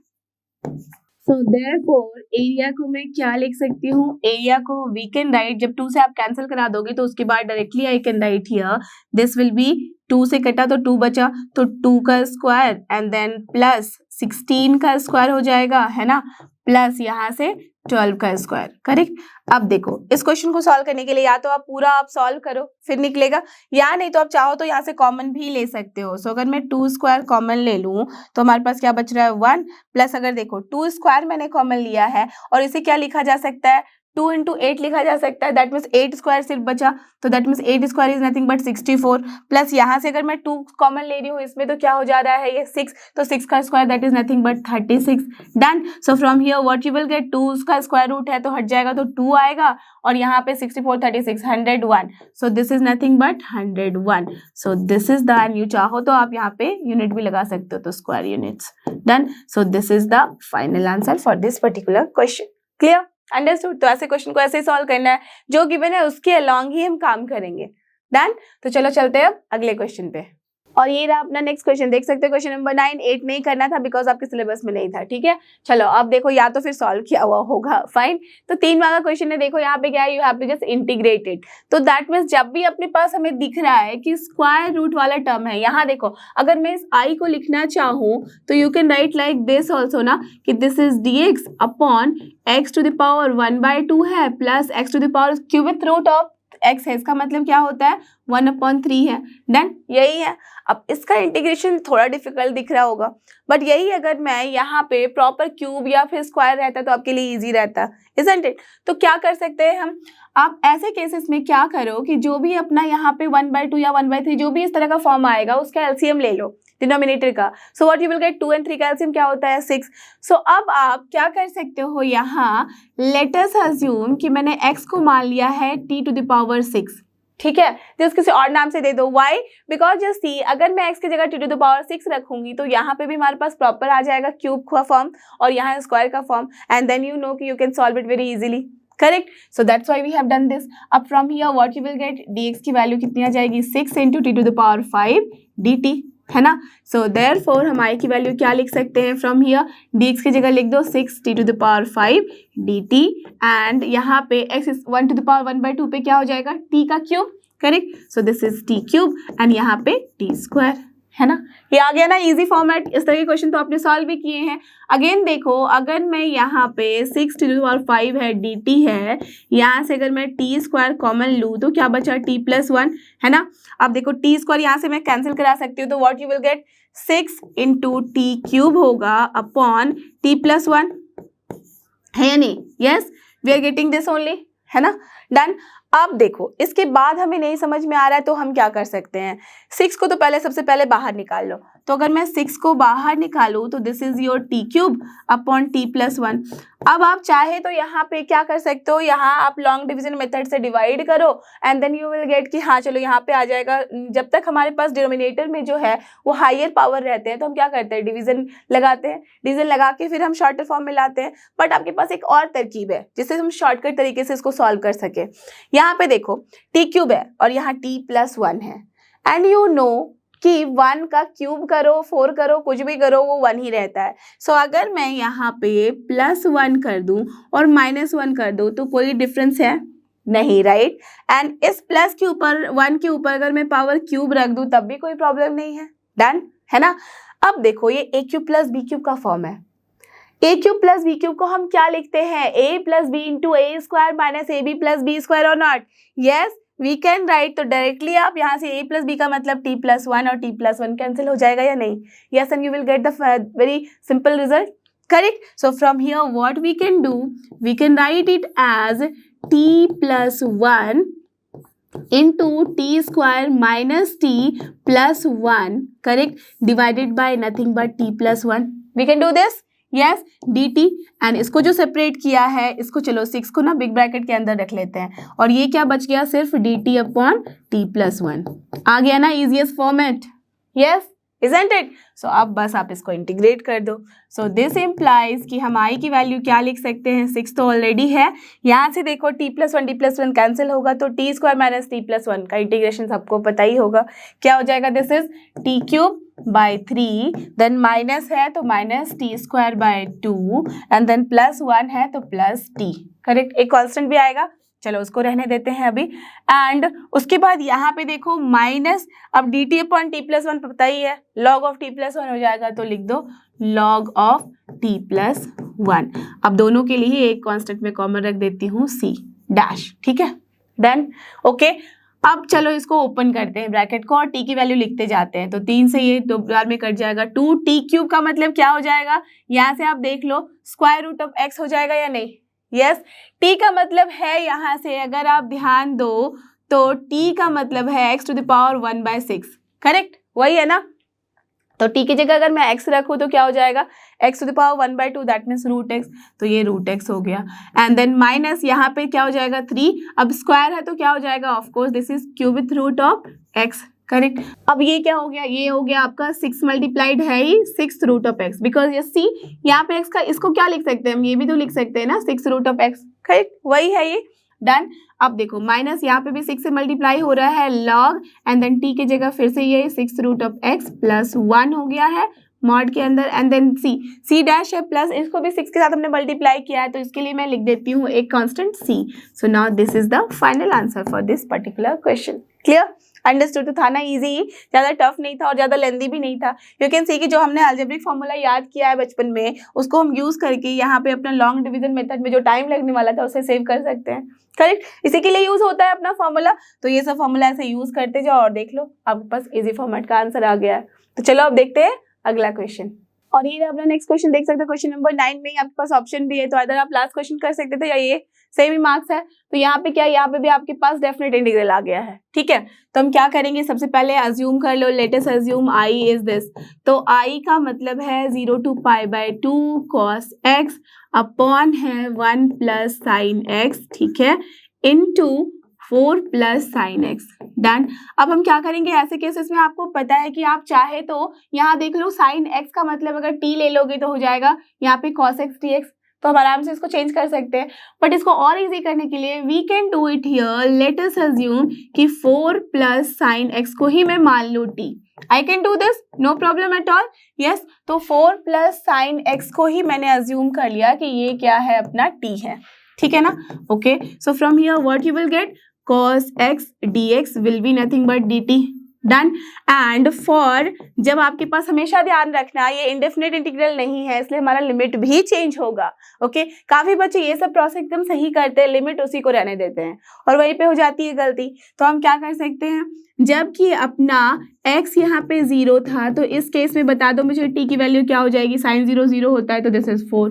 So therefore area को मैं क्या लिख सकती हूँ, एरिया को वी कैन राइट, जब 2 से आप कैंसिल करा दोगे तो उसके बाद directly I can right here, this will be 2 से कटा तो 2 बचा, तो 2 का स्क्वायर एंड देन प्लस 16 का स्क्वायर हो जाएगा, है ना, प्लस यहाँ से 12 का स्क्वायर, करेक्ट। अब देखो इस क्वेश्चन को सॉल्व करने के लिए या तो आप पूरा आप सॉल्व करो फिर निकलेगा, या नहीं तो आप चाहो तो यहाँ से कॉमन भी ले सकते हो। सो अगर मैं 2 स्क्वायर कॉमन ले लूँ तो हमारे पास क्या बच रहा है 1, प्लस अगर देखो 2 स्क्वायर मैंने कॉमन लिया है और इसे क्या लिखा जा सकता है, 2 × 8 लिखा जा सकता है, दैट मीन्स 8 स्क्वायर सिर्फ बचा, तो that means 8 square is nothing but 64, plus यहाँ से अगर मैं 2 कॉमन ले रही हूँ इसमें तो क्या हो जा रहा है ये 6, तो 6 का square that is nothing but 36, done. So from here what you will gate, 2 का स्क्वायर रूट है तो हट जाएगा तो 2 आएगा, और यहाँ पे 64 36 101, सो this is nothing but 101, so this is the, you चाहो तो आप यहाँ पे यूनिट भी लगा सकते हो तो square units, done. So this is the final answer for this particular question, clear, understood. तो ऐसे क्वेश्चन को ऐसे ही सॉल्व करना है, जो गिवन है उसके अलॉन्ग ही हम काम करेंगे, डन। तो चलो चलते हैं अब अगले क्वेश्चन पे। और ये रहा अपना नेक्स्ट क्वेश्चन, देख सकते हो क्वेश्चन नंबर 9। 8 नहीं करना था बिकॉज आपके सिलेबस में नहीं था, ठीक है। चलो अब देखो, या तो फिर सॉल्व किया हुआ होगा, फाइन। तो 3 मार्क का क्वेश्चन है, देखो यहाँ पे क्या है, you have to just integrate it. तो दैट मीन्स जब भी अपने पास हमें दिख रहा है कि स्क्वायर रूट वाला टर्म है, यहाँ देखो अगर मैं इस आई को लिखना चाहूँ तो you can write like this also ना, कि this is dx upon x to the power 1/2 है plus x to the power cubic root of x है। इसका मतलब क्या होता है, 1/3 है। डन, यही है। अब इसका इंटीग्रेशन थोड़ा डिफिकल्ट दिख रहा होगा, बट यही अगर मैं यहाँ पे प्रॉपर क्यूब या फिर स्क्वायर रहता तो आपके लिए इजी रहता, इजंट इट। तो क्या कर सकते हैं हम, आप ऐसे केसेस में क्या करो कि जो भी अपना यहाँ पे 1/2 या 1/3 जो भी इस तरह का फॉर्म आएगा उसका एलसीएम ले लो डिनोमिनेटर का। सो व्हाट यू विल गेट, 2 और 3 का एलसीएम क्या होता है, 6। सो अब आप क्या कर सकते हो, यहाँ लेट अस अज्यूम कि मैंने x को मान लिया है t टू द पावर 6, ठीक है। जस्ट किसी और नाम से दे दो, वाई, बिकॉज जस्ट सी अगर मैं x की जगह t टू द पावर 6 रखूंगी तो यहाँ पे भी हमारे पास प्रॉपर आ जाएगा क्यूब का फॉर्म और यहाँ स्क्वायर का form, and then you know कि you can solve it very easily, correct. So that's why we have done this. अब from here what you will get, dx की वैल्यू कितनी आ जाएगी, 6 into t to the power 5 dt, है ना। So therefore हम i की value क्या लिख सकते हैं, फ्रॉम हियर dx की जगह लिख दो 6 t to the power 5 dt, and यहाँ पे x is 1 to the power 1/2 पे क्या हो जाएगा, t का cube, correct. So this is t cube and यहाँ पे t स्क्वायर, है ना। ये आ गया ना इजी फॉर्मेट। इस तरह के क्वेश्चन तो आपने सॉल्व भी किए हैं। अगेन देखो, अगर मैं यहाँ पे 6 टू द पावर 5 है dt है, यहाँ से अगर मैं t स्क्वायर कॉमन लूँ तो क्या बचा, t+1, है ना। अब देखो t स्क्वायर यहाँ से मैं कैंसिल करा सकती हूँ, तो what you will get, 6 into t cube होगा अपॉन t+1, है या नहीं, yes we are getting this only, है ना। डन। अब देखो इसके बाद हमें नहीं समझ में आ रहा है तो हम क्या कर सकते हैं, 6 को तो पहले सबसे पहले बाहर निकाल लो। तो अगर मैं 6 को बाहर निकालूँ तो this is your t cube upon t+1। अब आप चाहे तो यहाँ पे क्या कर सकते हो, यहाँ आप लॉन्ग डिवीजन मेथड से डिवाइड करो and then you will get कि हाँ चलो यहाँ पे आ जाएगा। जब तक हमारे पास डिनोमिनेटर में जो है वो हायर पावर रहते हैं तो हम क्या करते हैं, डिवीजन लगाते हैं, डिवीजन लगा के फिर हम शॉर्टर फॉर्म में लाते हैं। बट आपके पास एक और तरकीब है जिससे हम शॉर्टकट तरीके से इसको सॉल्व कर सके। यहाँ पे देखो t क्यूब है और यहाँ t+1 है, एंड यू नो कि 1 का क्यूब करो 4 करो कुछ भी करो वो 1 ही रहता है। सो अगर मैं यहाँ पे +1 कर दूं और -1 कर दूं तो कोई डिफरेंस है नहीं, राइट। एंड इस प्लस के ऊपर 1 के ऊपर अगर मैं पावर क्यूब रख दूं तब भी कोई प्रॉब्लम नहीं है, डन, है ना। अब देखो ये a cube plus b cube का फॉर्म है। a cube plus b cube को हम क्या लिखते हैं, a plus b into a square minus a b plus b square, और not, yes we can write. तो डायरेक्टली आप यहाँ से a प्लस बी का मतलब t+1 और t+1 कैंसिल हो जाएगा या नहीं, yes, and you will get the very simple result, correct. So from here what we can do, we can write it as t+1 into t square minus t+1, correct, divided by nothing but t+1. We can do this, yes, dt, and इसको जो separate किया है इसको चलो 6 को ना big bracket के अंदर रख लेते हैं और ये क्या बच गया, सिर्फ dt अपॉन t+1 आ गया ना, easiest format, yes, isn't it? So अब बस आप इसको इंटीग्रेट कर दो। So this implies कि हम i की वैल्यू क्या लिख सकते हैं, 6 तो ऑलरेडी है, यहाँ से देखो t+1 कैंसिल होगा तो t स्क्वायर माइनस t+1 का इंटीग्रेशन सबको पता ही होगा, क्या हो जाएगा, this is t cube by 3, then minus है तो minus t square by 2 and then +1 है तो प्लस t, करेक्ट। एक कॉन्स्टेंट भी आएगा, चलो उसको रहने देते हैं अभी। एंड उसके बाद यहाँ पे देखो माइनस, अब dt अपॉन t+1 पता ही है, log ऑफ t+1 हो जाएगा तो लिख दो log ऑफ t+1। अब दोनों के लिए एक कांस्टेंट में कॉमन रख देती हूँ c डैश, ठीक है, डन, ओके। अब चलो इसको ओपन करते हैं ब्रैकेट को और t की वैल्यू लिखते जाते हैं। तो 3 से ये 2 बार में कट जाएगा, 2t क्यूब का मतलब क्या हो जाएगा, यहाँ से आप देख लो स्क्वायर रूट ऑफ x हो जाएगा या नहीं, यस, t का मतलब है, यहाँ से अगर आप ध्यान दो तो t का मतलब है x to the power 1/6, correct, वही है ना। तो t की जगह अगर मैं x रखूँ तो क्या हो जाएगा, x to the power 1/2, that means √x, तो ये √x हो गया। एंड देन माइनस यहाँ पे क्या हो जाएगा 3, अब स्क्वायर है तो क्या हो जाएगा, of course this is cubic root of x, correct. अब ये क्या हो गया, ये हो गया आपका 6 मल्टीप्लाइड है ही 6 रूट ऑफ x, बिकॉज ये सी यहाँ पे x का, इसको क्या लिख सकते हैं हम, ये भी तो लिख सकते हैं ना 6 रूट ऑफ x, करेक्ट, वही है ये। डन। अब देखो माइनस यहाँ पे भी 6 से मल्टीप्लाई हो रहा है लॉग एंड देन टी की जगह फिर से ये 6√(x) प्लस 1 हो गया है मॉड के अंदर एंड देन सी डैश है प्लस इसको भी 6 के साथ हमने मल्टीप्लाई किया है तो इसके लिए मैं लिख देती हूँ एक constant c. So now this is the final answer for this particular question. Clear? Understood? तो था ना इजी, ज़्यादा टफ नहीं था और ज़्यादा लेंदी भी नहीं था। यू कैन सी कि जो हमने अलजेब्रिक फॉर्मूला याद किया है बचपन में उसको हम यूज़ करके यहाँ पे अपना लॉन्ग डिवीजन मेथड में जो टाइम लगने वाला था उसे सेव कर सकते हैं। करेक्ट? इसी के लिए यूज़ होता है अपना फॉर्मूला। तो ये सब फॉर्मूला ऐसे यूज़ करते जाओ और देख लो आपके पास इजी फॉर्मेट का आंसर आ गया है। तो चलो अब देखते हैं अगला क्वेश्चन। और ये अपना नेक्स्ट क्वेश्चन देख सकते हो। क्वेश्चन नंबर 9 में आपके पास ऑप्शन भी है तो अगर आप लास्ट क्वेश्चन कर सकते थे या ये सेम ही मार्क्स है। तो यहाँ पे क्या, यहाँ पे भी आपके पास डेफिनेट इंटीग्रल आ गया है। ठीक है, तो हम क्या करेंगे, सबसे पहले अज्यूम कर लो, let us assume i is this. तो i का मतलब है 0 to π/2 cos x अपॉन है 1 प्लस साइन x, ठीक है, into 4 plus sine x. Done. अब हम क्या करेंगे ऐसे केसेस में, आपको पता है कि आप चाहे तो यहाँ देख लो साइन एक्स का मतलब अगर t ले लोगे तो हो जाएगा यहाँ पे cos x dx, तो हम आराम से इसको चेंज कर सकते हैं। बट इसको और इजी करने के लिए we can do it here, let us assume कि 4 प्लस साइन एक्स को ही मैं मान लूँ t। I can do this, no problem at all. Yes, तो 4 प्लस साइन एक्स को ही मैंने अज्यूम कर लिया कि ये क्या है, अपना t है। ठीक है ना? Okay, so from here what you will gate, cos x dx will be nothing but dt। Done. And for, जब आपके पास हमेशा ध्यान रखना ये इंडेफिनिट इंटीग्रल नहीं है इसलिए हमारा लिमिट भी चेंज होगा। ओके, काफी बच्चे ये सब प्रोसेस एकदम सही करते हैं, लिमिट उसी को रहने देते हैं और वहीं पे हो जाती है गलती। तो हम क्या कर सकते हैं, जबकि अपना x यहाँ पे 0 था तो इस केस में बता दो मुझे t की वैल्यू क्या हो जाएगी, साइन 0 0 होता है तो दिस इज 4।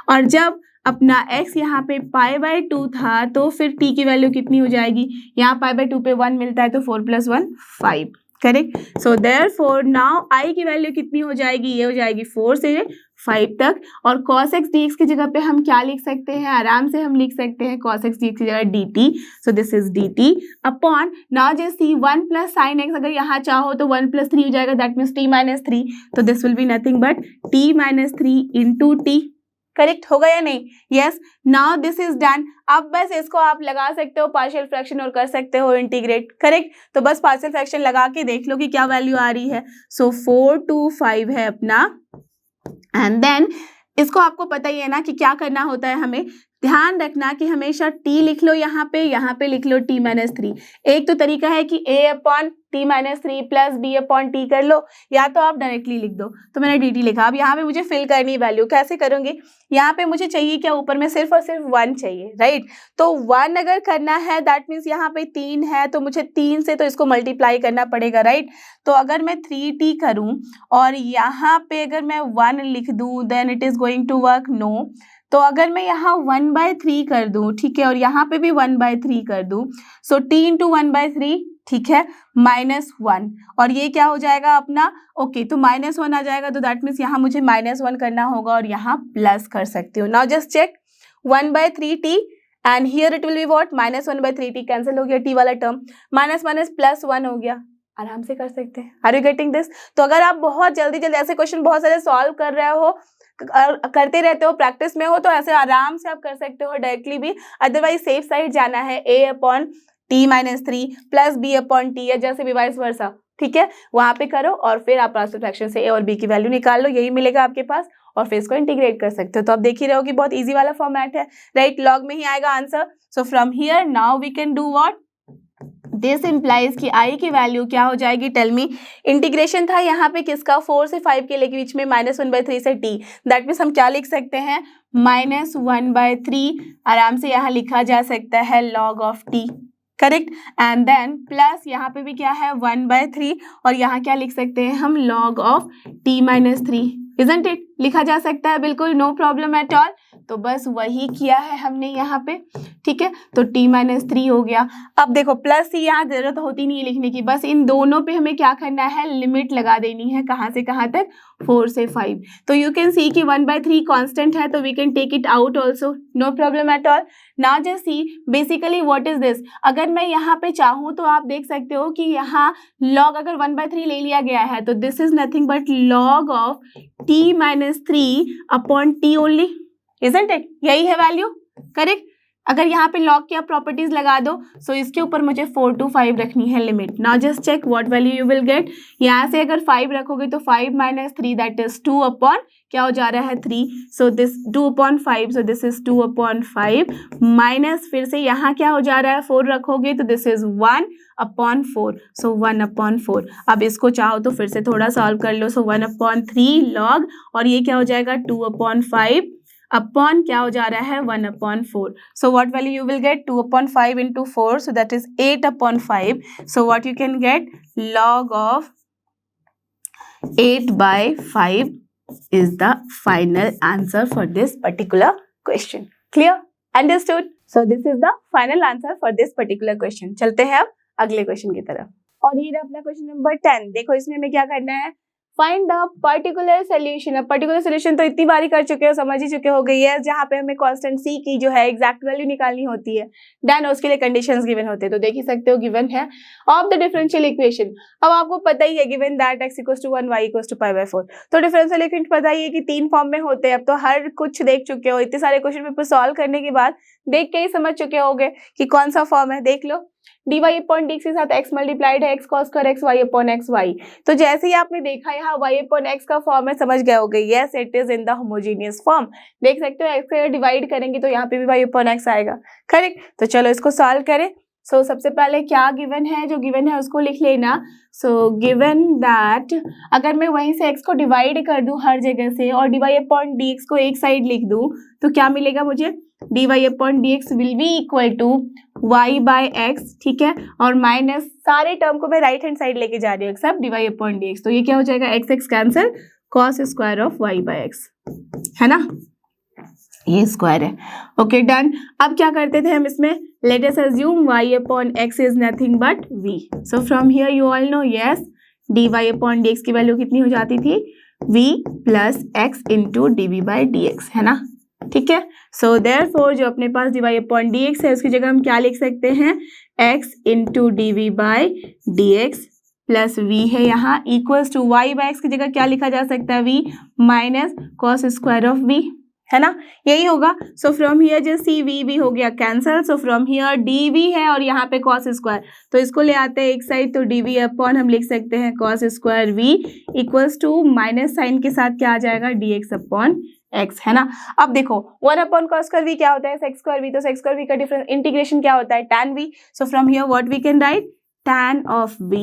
और जब अपना x यहाँ पे π/2 था तो फिर t की वैल्यू कितनी हो जाएगी, यहाँ π/2 पे 1 मिलता है तो 4 + 1 5। Correct? So therefore now i की वैल्यू कितनी हो जाएगी, ये हो जाएगी 4 से 5 तक। और cos x dx की जगह पे हम क्या लिख सकते हैं, आराम से हम लिख सकते हैं cos x dx की जगह dt। So this is dt upon, now जैसे 1 प्लस साइन x अगर यहाँ चाहो तो 1 + 3 हो जाएगा, दैट मीन्स t - 3, तो this will be nothing but t - 3 into t। Correct होगा या नहीं? Yes, now this is done. अब बस इसको आप लगा सकते हो पार्शियल फ्रैक्शन और कर सकते हो इंटीग्रेट। करेक्ट? तो बस पार्शियल फ्रैक्शन लगा के देख लो कि क्या वैल्यू आ रही है। सो 4 to 5 है अपना, एंड देन इसको आपको पता ही है ना कि क्या करना होता है, हमें ध्यान रखना कि हमेशा t लिख लो यहाँ पे लिख लो t - 3। एक तो तरीका है कि a upon t - 3 plus b upon t कर लो, या तो आप डायरेक्टली लिख दो। तो मैंने dt लिखा। अब यहाँ पे मुझे फिल करनी वैल्यू, कैसे करूँगी, यहाँ पे मुझे चाहिए क्या, ऊपर में सिर्फ और सिर्फ 1 चाहिए, राइट? तो 1 अगर करना है दैट मीन्स यहाँ पे 3 है तो मुझे 3 से तो इसको मल्टीप्लाई करना पड़ेगा, राइट? तो अगर मैं 3t करूँ और यहाँ पे अगर मैं 1 लिख दूँ then it is going to work, no. तो अगर मैं यहाँ 1/3 कर दूँ, ठीक है, और यहाँ पे भी 1/3 कर दूँ, सो t इंटू 1/3, ठीक है, -1। और ये क्या हो जाएगा अपना, ओके, तो -1 आ जाएगा तो दैट मीन्स यहाँ मुझे -1 करना होगा और यहाँ प्लस कर सकती हूँ। Now just check 1/3t and here it will be what, -1/3t cancel हो गया, t वाला टर्म, -1 हो गया। आराम से कर सकते हैं। Are you getting this? तो अगर आप बहुत जल्दी ऐसे क्वेश्चन बहुत सारे सॉल्व कर रहे हो, करते रहते हो, प्रैक्टिस में हो, तो ऐसे आराम से आप कर सकते हो डायरेक्टली भी। अदरवाइज सेफ साइड जाना है, a upon t - 3 plus b upon t, या जैसे भी वाइस वर्सा, ठीक है, वहां पे करो और फिर आप पार्शियल फ्रैक्शन से a और b की वैल्यू निकाल लो, यही मिलेगा आपके पास, और फिर इसको इंटीग्रेट कर सकते हो। तो आप देख ही रहे हो कि बहुत इजी वाला फॉर्मेट है, राइट? लॉग में ही आएगा answer. So from here now we can do what, this implies कि i की वैल्यू क्या हो जाएगी, टेल मी। इंटीग्रेशन था यहाँ पे किसका, 4 से 5 के लेके बीच में -1/3 से t, दैट मीन्स हम क्या लिख सकते हैं, -1/3 आराम से यहाँ लिखा जा सकता है log of t। Correct? And then plus यहाँ पे भी क्या है 1/3 और यहाँ क्या लिख सकते हैं हम, log of t - 3, isn't it? लिखा जा सकता है, बिल्कुल नो प्रॉब्लम एट ऑल। तो बस वही किया है हमने यहाँ पे, ठीक है, तो t - 3 हो गया। अब देखो प्लस ही यहाँ जरूरत होती नहीं है लिखने की, बस इन दोनों पे हमें क्या करना है, लिमिट लगा देनी है, कहाँ से कहाँ तक, 4 से 5। तो यू कैन सी कि 1/3 कांस्टेंट है तो we can take it out also, no problem at all. Now just see basically what is this, अगर मैं यहाँ पे चाहूँ तो आप देख सकते हो कि यहाँ log अगर 1/3 ले लिया गया है तो this is nothing but log of t - 3 upon t only, isn't it? यही है वैल्यू, करेक्ट? अगर यहाँ पे लॉग की आप प्रॉपर्टीज लगा दो, सो इसके ऊपर मुझे 4 to 5 रखनी है limit. Now just check what value you will get. यहाँ से अगर 5 रखोगे तो 5 - 3 दैट इज 2 अपॉन क्या हो जा रहा है 3, so this 2 upon 5, so this is 2 upon 5 minus फिर से यहाँ क्या हो जा रहा है 4 रखोगे तो this is 1 upon 4, so 1 upon 4। अब इसको चाहो तो फिर से थोड़ा सॉल्व कर लो, सो 1 upon 3 लॉग और ये क्या हो जाएगा 2 upon 5 अपॉन क्या हो जा रहा है 1 upon 4, so what value you will get 2 upon 5 into 4, so that is 8 upon 5, so what you can get log of 8 by 5 is the final answer for this particular question. Clear? Understood? So this is the final answer for this particular question. चलते हैं अब अगले question की तरफ। और ये रहा अपना क्वेश्चन नंबर 10। देखो इसमें हमें क्या करना है, फाइंड द पर्टिकुलर सोल्यूशन। अब पर्टिकुलर सोल्यूशन तो इतनी बारी कर चुके हो, समझ ही चुके हो गई है, जहाँ पे हमें कांस्टेंट सी की जो है एग्जैक्ट वैल्यू निकालनी होती है। देन उसके लिए कंडीशंस गिवन होते हैं, तो देख ही सकते हो गिवन है ऑफ द डिफरेंशियल इक्वेशन। अब आपको पता ही है गिवन दैट x = 1 y = π/4, तो डिफरेंशियल इक्वेशन पता ही है कि 3 फॉर्म में होते हैं। अब तो हर कुछ देख चुके हो, इतने सारे क्वेश्चन पेपर सॉल्व करने के बाद देख के ही समझ चुके होगे कि कौन सा फॉर्म है। देख लो dy upon dx के साथ x मल्टीप्लाइड है x cos कर x y upon x y, तो जैसे ही आपने देखा यहाँ y upon x का फॉर्म है, समझ गए होगे yes it is in the homogeneous form. देख सकते हो x से डिवाइड करेंगे तो यहाँ पे भी y upon x आएगा, करेक्ट। तो चलो इसको सॉल्व करें। सो सबसे पहले क्या गिवन है, जो गिवन है उसको लिख लेना। सो गिवन दैट अगर मैं वहीं से x को डिवाइड कर दूं हर जगह से और dy upon dx को एक साइड लिख दूं तो क्या मिलेगा मुझे, dy upon dx will be equal to y by x, ठीक है, और माइनस सारे टर्म को मैं राइट हैंड साइड लेके जा रही हूँ एक्सेप्ट dy upon dx, तो ये क्या हो जाएगा x cancel cos square of y by x, है ना, ये स्क्वायर है। Okay done. अब क्या करते थे हम इसमें, late us assume y upon x is nothing but v, so from here you all know yes dy upon dx की वैल्यू कितनी हो जाती थी v plus x into dv by dx, है ना, ठीक है। सो देयरफॉर जो अपने पास dy upon dx है उसकी जगह हम क्या लिख सकते हैं, x into dv by dx plus v है यहाँ equals to y by x की जगह क्या लिखा जा सकता है, v minus cos square of v, है ना, यही होगा। सो फ्रॉम हियर जो सी वी हो गया cancel, so from here d v है और यहाँ पे कॉस स्क्वायर, तो इसको ले आते हैं एक साइड, तो डी वी अपॉन हम लिख सकते हैं cos square v equals to minus sign के साथ क्या आ जाएगा डी एक्स अपॉन एक्स, है ना। अब देखो 1 अपॉन कॉस स्क्वायर वी क्या होता है सेक्स स्क्वायर वी, तो सेक्स स्क्वायर वी का डिफरेंस इंटीग्रेशन क्या होता है tan v, so from here what we can write tan of v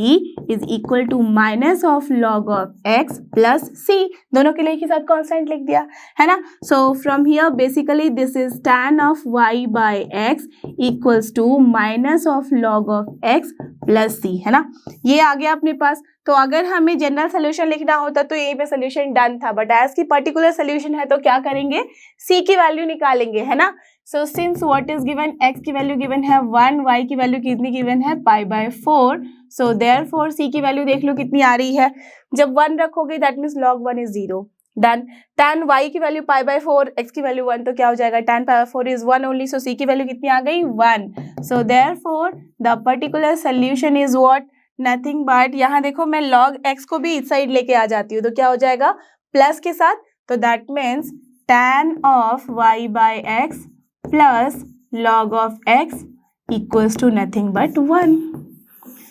is equal to minus of log of x plus c, दोनों के लिए एक ही साथ कांस्टेंट लिख दिया, है ना। सो from here basically this is tan of y by x equals to minus of log of x plus c, है ना, ये आ गया अपने पास। तो अगर हमें जनरल सोल्यूशन लिखना होता तो ये पे सोल्यूशन डन था, बट एज की पर्टिकुलर सोल्यूशन है तो क्या करेंगे, c की वैल्यू निकालेंगे, है ना। So since what is given, x की वैल्यू गिवन है 1, y की वैल्यू कितनी गिवन है π/4, सो देयरफॉर c की वैल्यू देख लो कितनी आ रही है, जब 1 रखोगे that means log 1 is 0, done. tan y की वैल्यू π/4, x की वैल्यू 1, तो क्या हो जाएगा tan π/4 is 1 only, so c की वैल्यू कितनी आ गई 1, so therefore the particular solution is what, nothing but, यहाँ देखो मैं log x को भी इस साइड लेके आ जाती हूँ तो क्या हो जाएगा प्लस के साथ, तो that means tan of y by x plus log of x equals to nothing but 1,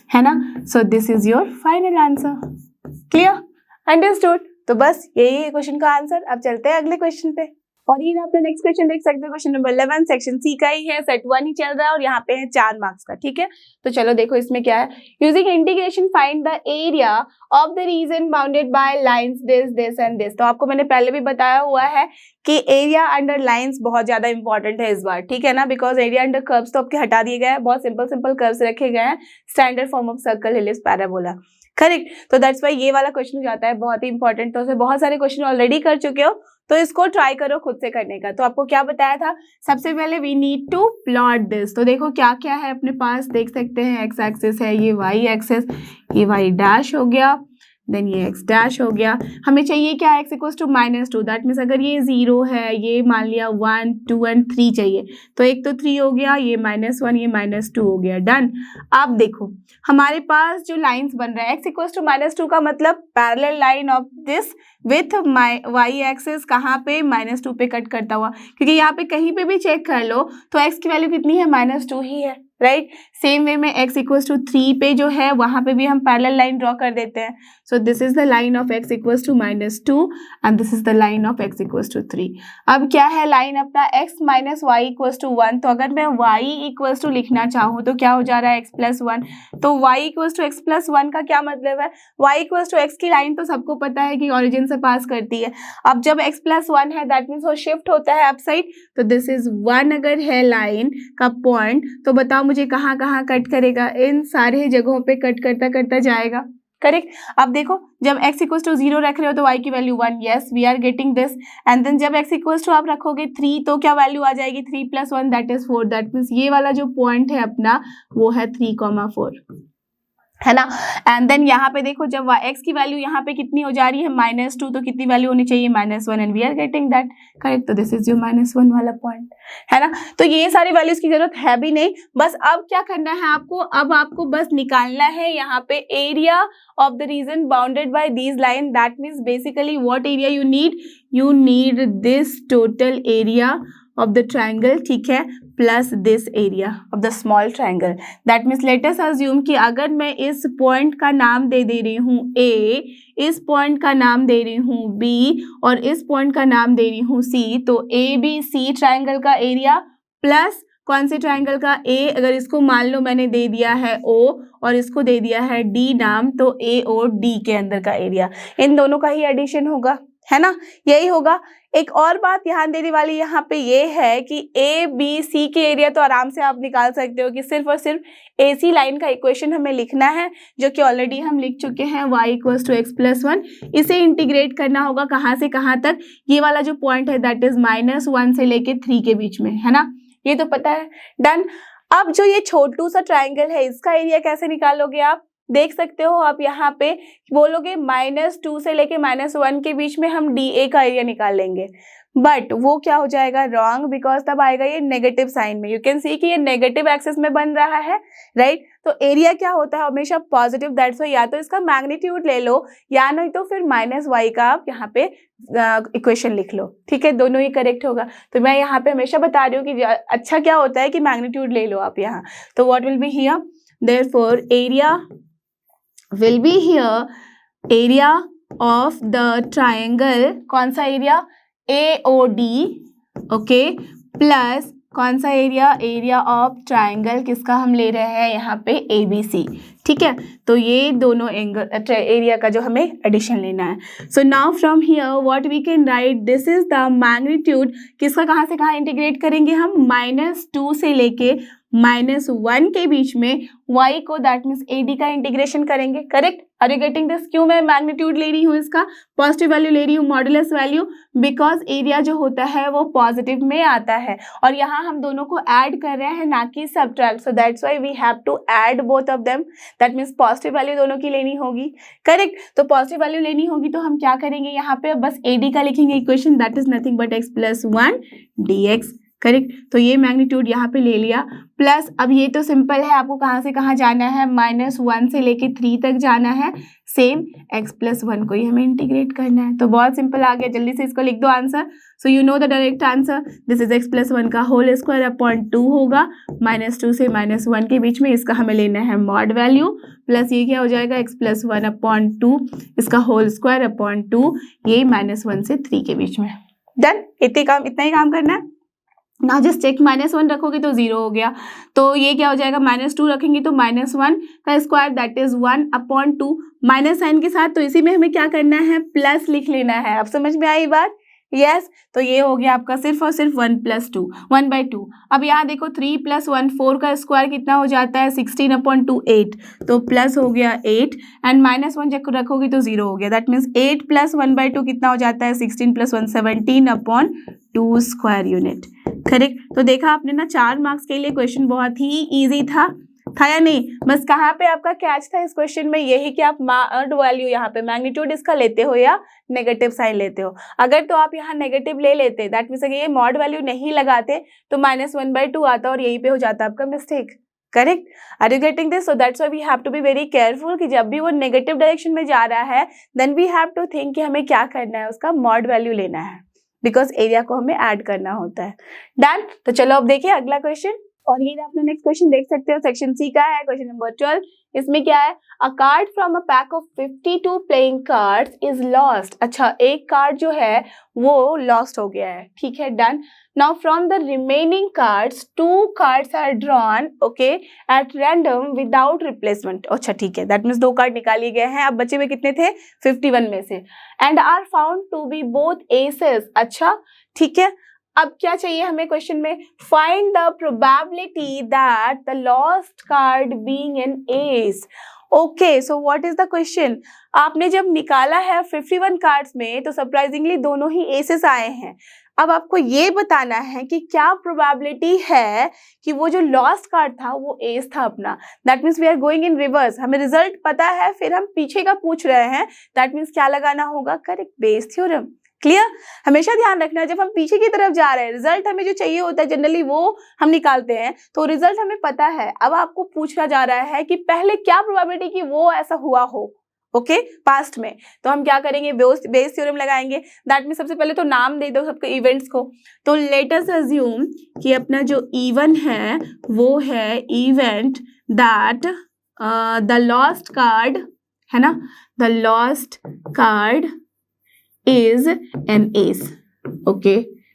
है ना। So this is your final answer, clear, understood. तो बस यही है क्वेश्चन का आंसर। अब चलते हैं अगले क्वेश्चन पे, और ये अपना नेक्स्ट क्वेश्चन देख सकते हो, क्वेश्चन नंबर 11 सेक्शन सी का ही है, सेट 1 ही चल रहा है और यहाँ पे है 4 मार्क्स का, ठीक है। तो चलो देखो इसमें क्या है, using integration find the area of the reason bounded by lines this this and this. तो आपको मैंने पहले भी बताया हुआ है कि एरिया अंडर लाइंस बहुत ज्यादा इंपॉर्टेंट है इस बार, ठीक है ना, बिकॉज एरिया अंडर कर्व्स तो आपके हटा दिए गए हैं, बहुत सिंपल सिंपल कर्व्स रखे गए हैं, standard form of circle, ellipse, parabola, correct. तो दैट्स वाई ये वाला क्वेश्चन हो जाता है बहुत ही इंपॉर्टेंट, तो उसे बहुत सारे क्वेश्चन ऑलरेडी कर चुके हो तो इसको ट्राई करो खुद से करने का। तो आपको क्या बताया था, सबसे पहले we need to plot this. तो देखो क्या क्या है अपने पास, देख सकते हैं एक्स एक्सिस है, ये वाई एक्सिस, ये वाई डैश हो गया, देन ये x डैश हो गया। हमें चाहिए क्या, x equals to -2, that means अगर ये 0 है, ये मान लिया 1 2 एंड 3 चाहिए, तो एक तो 3 हो गया, ये -1 ये -2 हो गया, डन। अब देखो हमारे पास जो लाइंस बन रहा है, x इक्वल्स टू -2 का मतलब parallel line of this with y axis कहाँ पे, -2 पे कट करता हुआ, क्योंकि यहाँ पे कहीं पे भी चेक कर लो तो x की वैल्यू कितनी है, -2 ही है, राइट। सेम वे में x इक्वल्स टू 3 पे जो है वहां पे भी हम पैरेलल लाइन ड्रॉ कर देते हैं। So this is the line of x equals to -2 and this is the line of x equals to 3। अब क्या है लाइन अपना, x minus y equals to 1, तो अगर मैं y इक्वल्स टू लिखना चाहूँ तो क्या हो जा रहा है, x प्लस 1, तो y equals to x plus 1 का क्या मतलब है, y इक्वल्स टू x की लाइन तो सबको पता है कि ओरिजिन से पास करती है। अब जब x प्लस 1 है दैट मीन्स वो शिफ्ट होता है अप साइड, तो दिस इज 1 अगर है लाइन का पॉइंट, तो बताओ मुझे कहाँ कहाँ कट करेगा, इन सारे जगहों पे कट करता करता जाएगा, करेक्ट। अब देखो जब x इक्वल्स टू 0 रख रहे हो तो y की value 1, yes we are getting this, and then जब x इक्वल्स टू आप रखोगे 3 तो क्या वैल्यू आ जाएगी, 3 plus 1 that is 4, that means ये वाला जो पॉइंट है अपना वो है 3,4, है ना। एंड देन यहाँ पे देखो जब x की वैल्यू यहाँ पे कितनी हो जा रही है, -2, तो कितनी वैल्यू होनी चाहिए, -1, and we are getting that, correct. तो दिस इज योर -1 वाला पॉइंट, है ना। तो ये सारी वैल्यूज की जरूरत है भी नहीं, बस अब क्या करना है आपको, अब आपको बस निकालना है यहाँ पे area of the reason bounded by these line, that means basically what area you need this total area of the triangle, ठीक है, plus this area of the small triangle. That means late us assume कि अगर मैं इस point का नाम दे रही हूँ A, इस पॉइंट का नाम दे रही हूँ B और इस पॉइंट का नाम दे रही हूँ C, तो ABC ट्राइंगल का एरिया प्लस कौन से ट्राइंगल का, A, अगर इसको मान लो मैंने दे दिया है O और इसको दे दिया है D नाम, तो A और D के अंदर का एरिया, इन दोनों का ही एडिशन होगा, है ना, यही होगा। एक और बात ध्यान देने वाली यहाँ पे ये है कि ए बी सी के एरिया तो आराम से आप निकाल सकते हो कि सिर्फ और सिर्फ AC लाइन का इक्वेशन हमें लिखना है, जो कि ऑलरेडी हम लिख चुके हैं, y equals to x plus 1, इसे इंटीग्रेट करना होगा कहाँ से कहाँ तक, ये वाला जो पॉइंट है दैट इज -1 से लेके 3 के बीच में, है ना, ये तो पता है, डन। अब जो ये छोटू सा ट्राइंगल है इसका एरिया कैसे निकालोगे आप, देख सकते हो आप यहाँ पे बोलोगे -2 से लेके -1 के बीच में हम DA का एरिया निकाल लेंगे, बट वो क्या हो जाएगा, रॉन्ग, बिकॉज तब आएगा ये नेगेटिव साइन में, यू कैन सी कि ये नेगेटिव एक्सिस में बन रहा है, राइट। तो एरिया क्या होता है हमेशा पॉजिटिव, दैट्स वाई या तो इसका मैग्नीट्यूड ले लो या नहीं तो फिर -y का आप यहाँ पे इक्वेशन लिख लो, ठीक है, दोनों ही करेक्ट होगा। तो मैं यहाँ पे हमेशा बता रही हूँ कि अच्छा क्या होता है कि मैग्नीट्यूड ले लो आप यहाँ, तो what will be here, therefore area will be here, area of the triangle, कौन सा एरिया, AOD, ओके, प्लस कौन सा एरिया, एरिया ऑफ ट्राइंगल किसका हम ले रहे हैं यहाँ पे ABC, ठीक है। तो ये दोनों एंगल एरिया का जो हमें एडिशन लेना है। So now from here what we can write, this is the magnitude, किसका कहाँ से कहाँ इंटीग्रेट करेंगे हम, -2 से लेके -1 के बीच में y को दैट मीन्स AD का इंटीग्रेशन करेंगे, correct. Are you getting this, क्यों मैं मैग्नीट्यूड ले रही हूँ, इसका पॉजिटिव वैल्यू ले रही हूँ, मॉडुलस वैल्यू, बिकॉज एरिया जो होता है वो पॉजिटिव में आता है और यहाँ हम दोनों को ऐड कर रहे हैं ना कि subtract, so that's why we have to add both of them, that means positive value दोनों की लेनी होगी, करेक्ट। तो पॉजिटिव वैल्यू लेनी होगी तो हम क्या करेंगे यहाँ पे, बस AD का लिखेंगे equation, that is nothing but x plus 1 dx, correct. तो ये मैग्नीट्यूड यहाँ पे ले लिया, प्लस अब ये तो सिंपल है, आपको कहाँ से कहाँ जाना है, -1 से लेके 3 तक जाना है, सेम x प्लस 1 को ही हमें इंटीग्रेट करना है, तो बहुत सिंपल आ गया, जल्दी से इसको लिख दो answer. So you know the direct answer, this is x plus 1 का होल स्क्वायर अपॉन 2 होगा, -2 से -1 के बीच में इसका हमें लेना है मॉड वैल्यू, प्लस ये क्या हो जाएगा, x प्लस 1 अपॉन 2 इसका होल स्क्वायर अपॉन 2, ये -1 से 3 के बीच में, डन। इतना ही काम करना है ना, जस्ट चेक, -1 रखोगे तो 0 हो गया, तो ये क्या हो जाएगा, -2 रखेंगे तो -1 का square that is 1 upon 2, minus sign के साथ, तो इसी में हमें क्या करना है, प्लस लिख लेना है। अब समझ में आई बात, यस। तो ये हो गया आपका सिर्फ और सिर्फ 1/2। अब यहाँ देखो 3 + 1 4 का स्क्वायर कितना हो जाता है, 16 अपॉन 2 8, तो प्लस हो गया 8 एंड -1 जब रखोगे तो 0 हो गया, दैट मीन्स 8 + 1/2 कितना हो जाता है, 16 + 1 17 अपॉन 2 स्क्वायर यूनिट, करेक्ट। तो देखा आपने ना, 4 मार्क्स के लिए क्वेश्चन बहुत ही ईजी था, था या नहीं? बस कहाँ पे आपका कैच था इस क्वेश्चन में, यही कि आप मॉड वैल्यू यहाँ पे मैग्नीट्यूड इसका लेते हो या नेगेटिव साइन लेते हो। अगर तो आप यहाँ नेगेटिव ले लेते, दैट मीन्स अगर ये मॉड वैल्यू नहीं लगाते तो -1/2 आता और यहीं पे हो जाता आपका mistake. Correct? Are you getting this? So that's why we have to be very careful कि जब भी वो नेगेटिव डायरेक्शन में जा रहा है then we have to think कि हमें क्या करना है, उसका मॉड वैल्यू लेना है, बिकॉज एरिया को हमें ऐड करना होता है। डन? तो चलो अब देखिए अगला क्वेश्चन। और ये अपना नेक्स्ट क्वेश्चन देख सकते हो, सेक्शन सी का है, क्वेश्चन नंबर 12। इसमें क्या है? अ card from a pack of 52 playing cards is lost. अच्छा, एक कार्ड जो है वो लॉस्ट हो गया है, ठीक है, done. Now from the remaining cards 2 cards are drawn, okay, at random without replacement. अच्छा ठीक है, दैट मीन्स 2 कार्ड निकाले गए हैं। अब बचे हुए कितने थे? 51 में से, and are found to be both aces. अच्छा ठीक है, अब क्या चाहिए हमें क्वेश्चन में? Find the probability that the lost card being an ace. Okay, so what is the question? आपने जब निकाला है 51 कार्ड्स में तो सरप्राइजिंगली दोनों ही एसेस आए हैं। अब आपको ये बताना है कि क्या प्रोबेबिलिटी है कि वो जो लॉस्ट कार्ड था वो एस था अपना। That means we are going in reverse. हमें रिजल्ट पता है, फिर हम पीछे का पूछ रहे हैं। दैट मीन्स क्या लगाना होगा? Correct, Bayes theorem. क्लियर? हमेशा ध्यान रखना है जब हम पीछे की तरफ जा रहे हैं, रिजल्ट हमें जो चाहिए होता है जनरली वो हम निकालते हैं, तो रिजल्ट हमें पता है। अब आपको पूछा जा रहा है कि पहले क्या प्रोबेबिलिटी कि वो ऐसा हुआ हो, ओके, पास्ट में। तो हम क्या करेंगे? बेस थ्योरम लगाएंगे। दैट में सबसे पहले तो नाम दे दो सबके इवेंट्स को। तो लेट अस अज्यूम कि अपना जो इवन है वो है event that the lost card, है ना, the lost card is an ace, okay,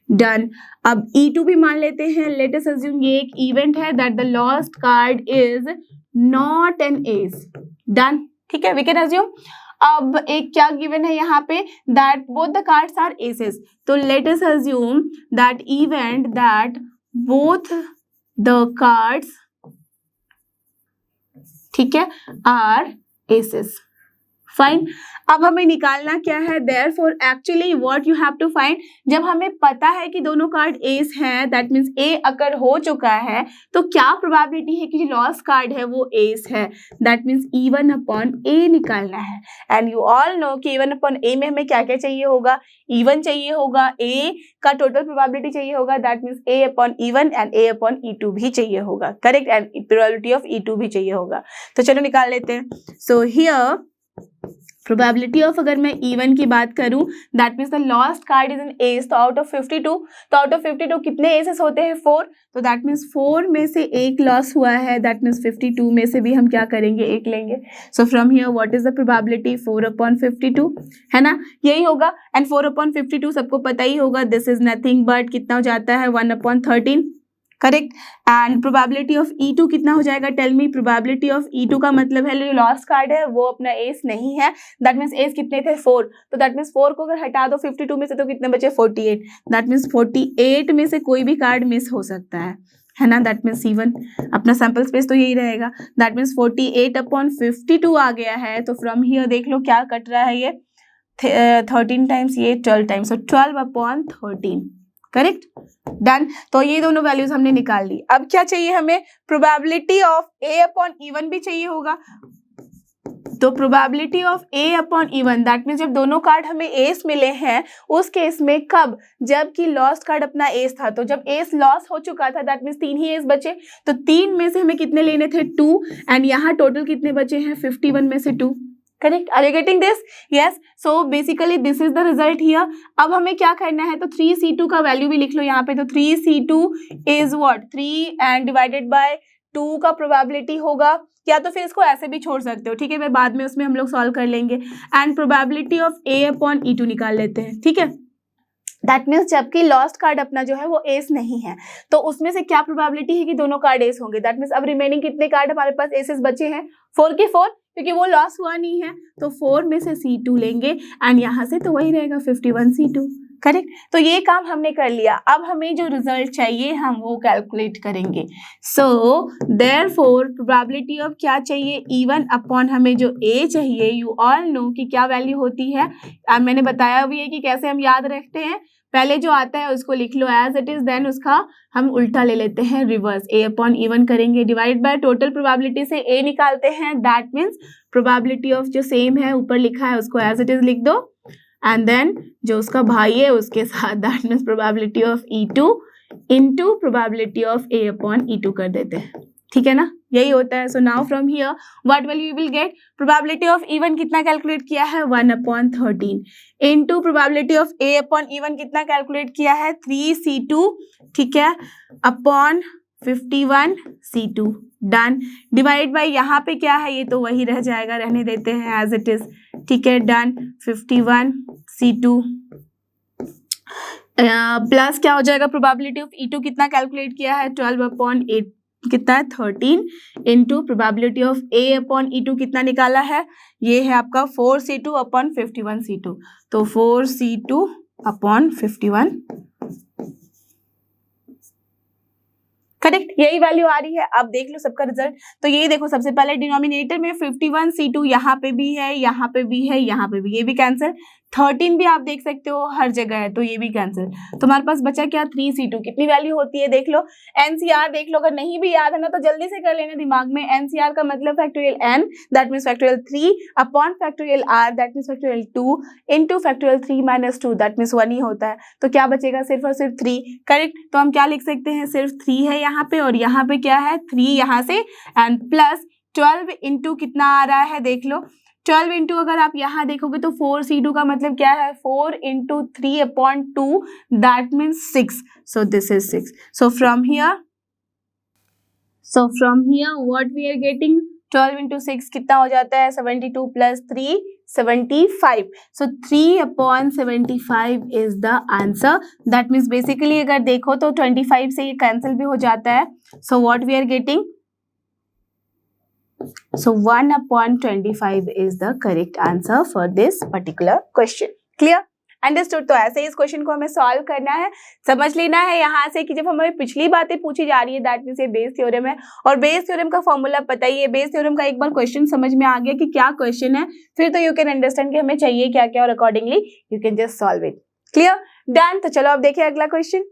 done। अब E2 भी मान लेते हैं। let us assume ये एक event है that the lost card is not an ace, done, ठीक है, we can assume। अब एक क्या given है यहाँ पे? that both the cards are aces। तो let us assume that event that both the cards, ठीक है, are aces, फाइन। अब हमें निकालना क्या है? Therefore actually what you have to find, जब हमें पता है कि दोनों कार्ड एस हैं, दैट मीन्स ए अकर हो चुका है, तो क्या प्रोबेबिलिटी है कि जो लॉस्ट कार्ड है वो एस है? दैट मीन्स इवन अपॉन ए निकालना है। एंड यू ऑल नो कि इवन अपॉन ए में हमें क्या क्या चाहिए होगा? इवन चाहिए होगा, ए का टोटल प्रोबेबिलिटी चाहिए होगा, that means A upon even, and A upon E2 भी चाहिए होगा, correct, and probability of E2 भी चाहिए होगा। तो चलो निकाल लेते हैं। सो हियर प्रोबेबिलिटी ऑफ, अगर मैं इवन की बात करूं, that means the lost card is an S. तो आउट ऑफ 52, तो आउट ऑफ 52 कितने एसेस होते हैं? 4। तो दैट मीन्स 4 में से एक लॉस हुआ है, दैट मीन्स 52 में से भी हम क्या करेंगे? एक लेंगे। सो from here what is the probability? 4/52, है ना, यही होगा। एंड 4/52 सबको पता ही होगा, दिस इज नथिंग बट कितना हो जाता है? 1/13, correct. And probability of E2 कितना हो जाएगा? Tell me. Probability of E2 का मतलब है जो लॉस्ट कार्ड है वो अपना एस नहीं है, दैट मीन्स एस कितने थे? 4। तो दैट मीन्स 4 को अगर हटा दो 52 में से तो कितने बचे? 48। दैट मीन्स 48 में से कोई भी कार्ड मिस हो सकता है ना, दैट मीन्स C1। अपना सैंपल स्पेस तो यही रहेगा। दैट मीन्स 48/52 आ गया है। तो फ्रॉम हियर देख लो क्या कट रहा है, ये 13 टाइम्स, ये 12 टाइम्स, so 12/13, करेक्ट, डन। तो ये दोनों वैल्यूज हमने निकाल ली। अब क्या चाहिए हमें? प्रोबेबिलिटी ऑफ A/E1 भी चाहिए होगा। तो probability of A/E1, that means जब दोनों कार्ड हमें एस मिले हैं उस केस में, कब? जबकि लॉस्ट कार्ड अपना एस था। तो जब एस लॉस हो चुका था दैट मीन्स 3 ही एस बचे। तो 3 में से हमें कितने लेने थे? 2। एंड यहाँ टोटल कितने बचे हैं? 51 में से 2, correct. Are you getting this? Yes. So basically this is the result here. अब हमें क्या करना है? तो 3C2 का वैल्यू भी लिख लो यहाँ पे। तो 3C2 is what? 3 and divided by 2 का प्रोबेबिलिटी होगा, या तो फिर इसको ऐसे भी छोड़ सकते हो, ठीक है, मैं बाद में उसमें हम लोग सॉल्व कर लेंगे। एंड प्रोबेबिलिटी ऑफ A/E2 निकाल लेते हैं, ठीक है। दैट मीन्स जबकि लॉस्ट कार्ड अपना जो है वो एस नहीं है, तो उसमें से क्या प्रोबेबिलिटी है कि दोनों कार्ड एस होंगे। दैट मीन्स अब रिमेनिंग कितने कार्ड हमारे पास एसेस बचे हैं? 4 के 4, क्योंकि वो लॉस हुआ नहीं है। तो 4 में से C2 लेंगे एंड यहाँ से तो वही रहेगा 51C2, करेक्ट। तो ये काम हमने कर लिया। अब हमें जो रिजल्ट चाहिए हम वो कैलकुलेट करेंगे। सो देयरफॉर प्रोबेबिलिटी ऑफ क्या चाहिए? E1 अपॉन हमें जो A चाहिए, यू ऑल नो कि क्या वैल्यू होती है। मैंने बताया भी है कि कैसे हम याद रखते हैं। पहले जो आता है उसको लिख लो एज इट इज, देन उसका हम उल्टा ले लेते हैं रिवर्स, a अपॉन E1 करेंगे, डिवाइड बाय टोटल प्रोबेबिलिटी से a निकालते हैं, दैट मीन्स प्रोबेबिलिटी ऑफ जो सेम है ऊपर लिखा है उसको एज इट इज लिख दो, एंड देन जो उसका भाई है उसके साथ that means probability of E2 into probability of a upon E2 कर देते हैं, ठीक है ना, यही होता है। So now from here what will you will gate, probability of E1 कितना कैलकुलेट किया है 1/13 into probability of a upon E1 कितना कैलकुलेट किया है 3C2, ठीक है, upon 51C2, done, divide by यहाँ पे क्या है ये तो वही रह जाएगा, रहने देते हैं एज इट इज, ठीक है, डन, 51C2 प्लस क्या हो जाएगा, प्रोबेबिलिटी ऑफ E2 कितना कैलकुलेट किया है 12/8 कितना है 13 into probability of a upon E2 कितना निकाला है, ये है आपका 4C2 अपॉन 51C2, तो 4C2 अपॉन 51, करेक्ट, यही वैल्यू आ रही है। अब देख लो सबका रिजल्ट, तो ये देखो सबसे पहले डिनोमिनेटर में 51C2 यहाँ पे भी है, यहाँ पे भी है, यहाँ पे भी, ये भी कैंसिल, 13 भी आप देख सकते हो हर जगह है तो ये भी कैंसिल, तुम्हारे पास बचा क्या 3C2, कितनी वैल्यू होती है देख लो, एनसीआर देख लो, अगर नहीं भी याद है ना तो जल्दी से कर लेना दिमाग में, एनसीआर का मतलब factorial n that means factorial 3 upon factorial r that means factorial 2 into factorial 3 minus 2 that means 1 ही होता है, तो क्या बचेगा सिर्फ और सिर्फ 3, करेक्ट, तो हम क्या लिख सकते हैं, सिर्फ 3 है यहाँ पे और यहाँ पे क्या है 3 यहाँ से, एंड प्लस 12 इंटू कितना आ रहा है देख लो, 12 इंटू अगर आप यहाँ देखोगे तो 4C2 का मतलब क्या है 4 into 3 upon 2 that means 6, so this is 6, so from here what we are getting 12 into 6 कितना हो जाता है 72 plus 3 75, so 3/75 is the answer, that means basically अगर देखो तो 25 से ये कैंसिल भी हो जाता है, so what we are getting, so 1/25 is the correct answer for this particular question. Clear? Understood. तो ऐसे इस क्वेश्चन को हमें सॉल्व करना है, समझ लेना है यहाँ से कि जब हमें पिछली बातें पूछी जा रही है दैट मीन्स ये बेस थ्योरम है, और बेस थ्योरम का फॉर्मूला पता ही है, बेस थ्योरम का एक बार क्वेश्चन समझ में आ गया कि क्या क्वेश्चन है, फिर तो यू कैन अंडरस्टैंड कि हमें चाहिए क्या क्या और accordingly you can just solve it. Clear, done. तो चलो अब देखिए अगला क्वेश्चन।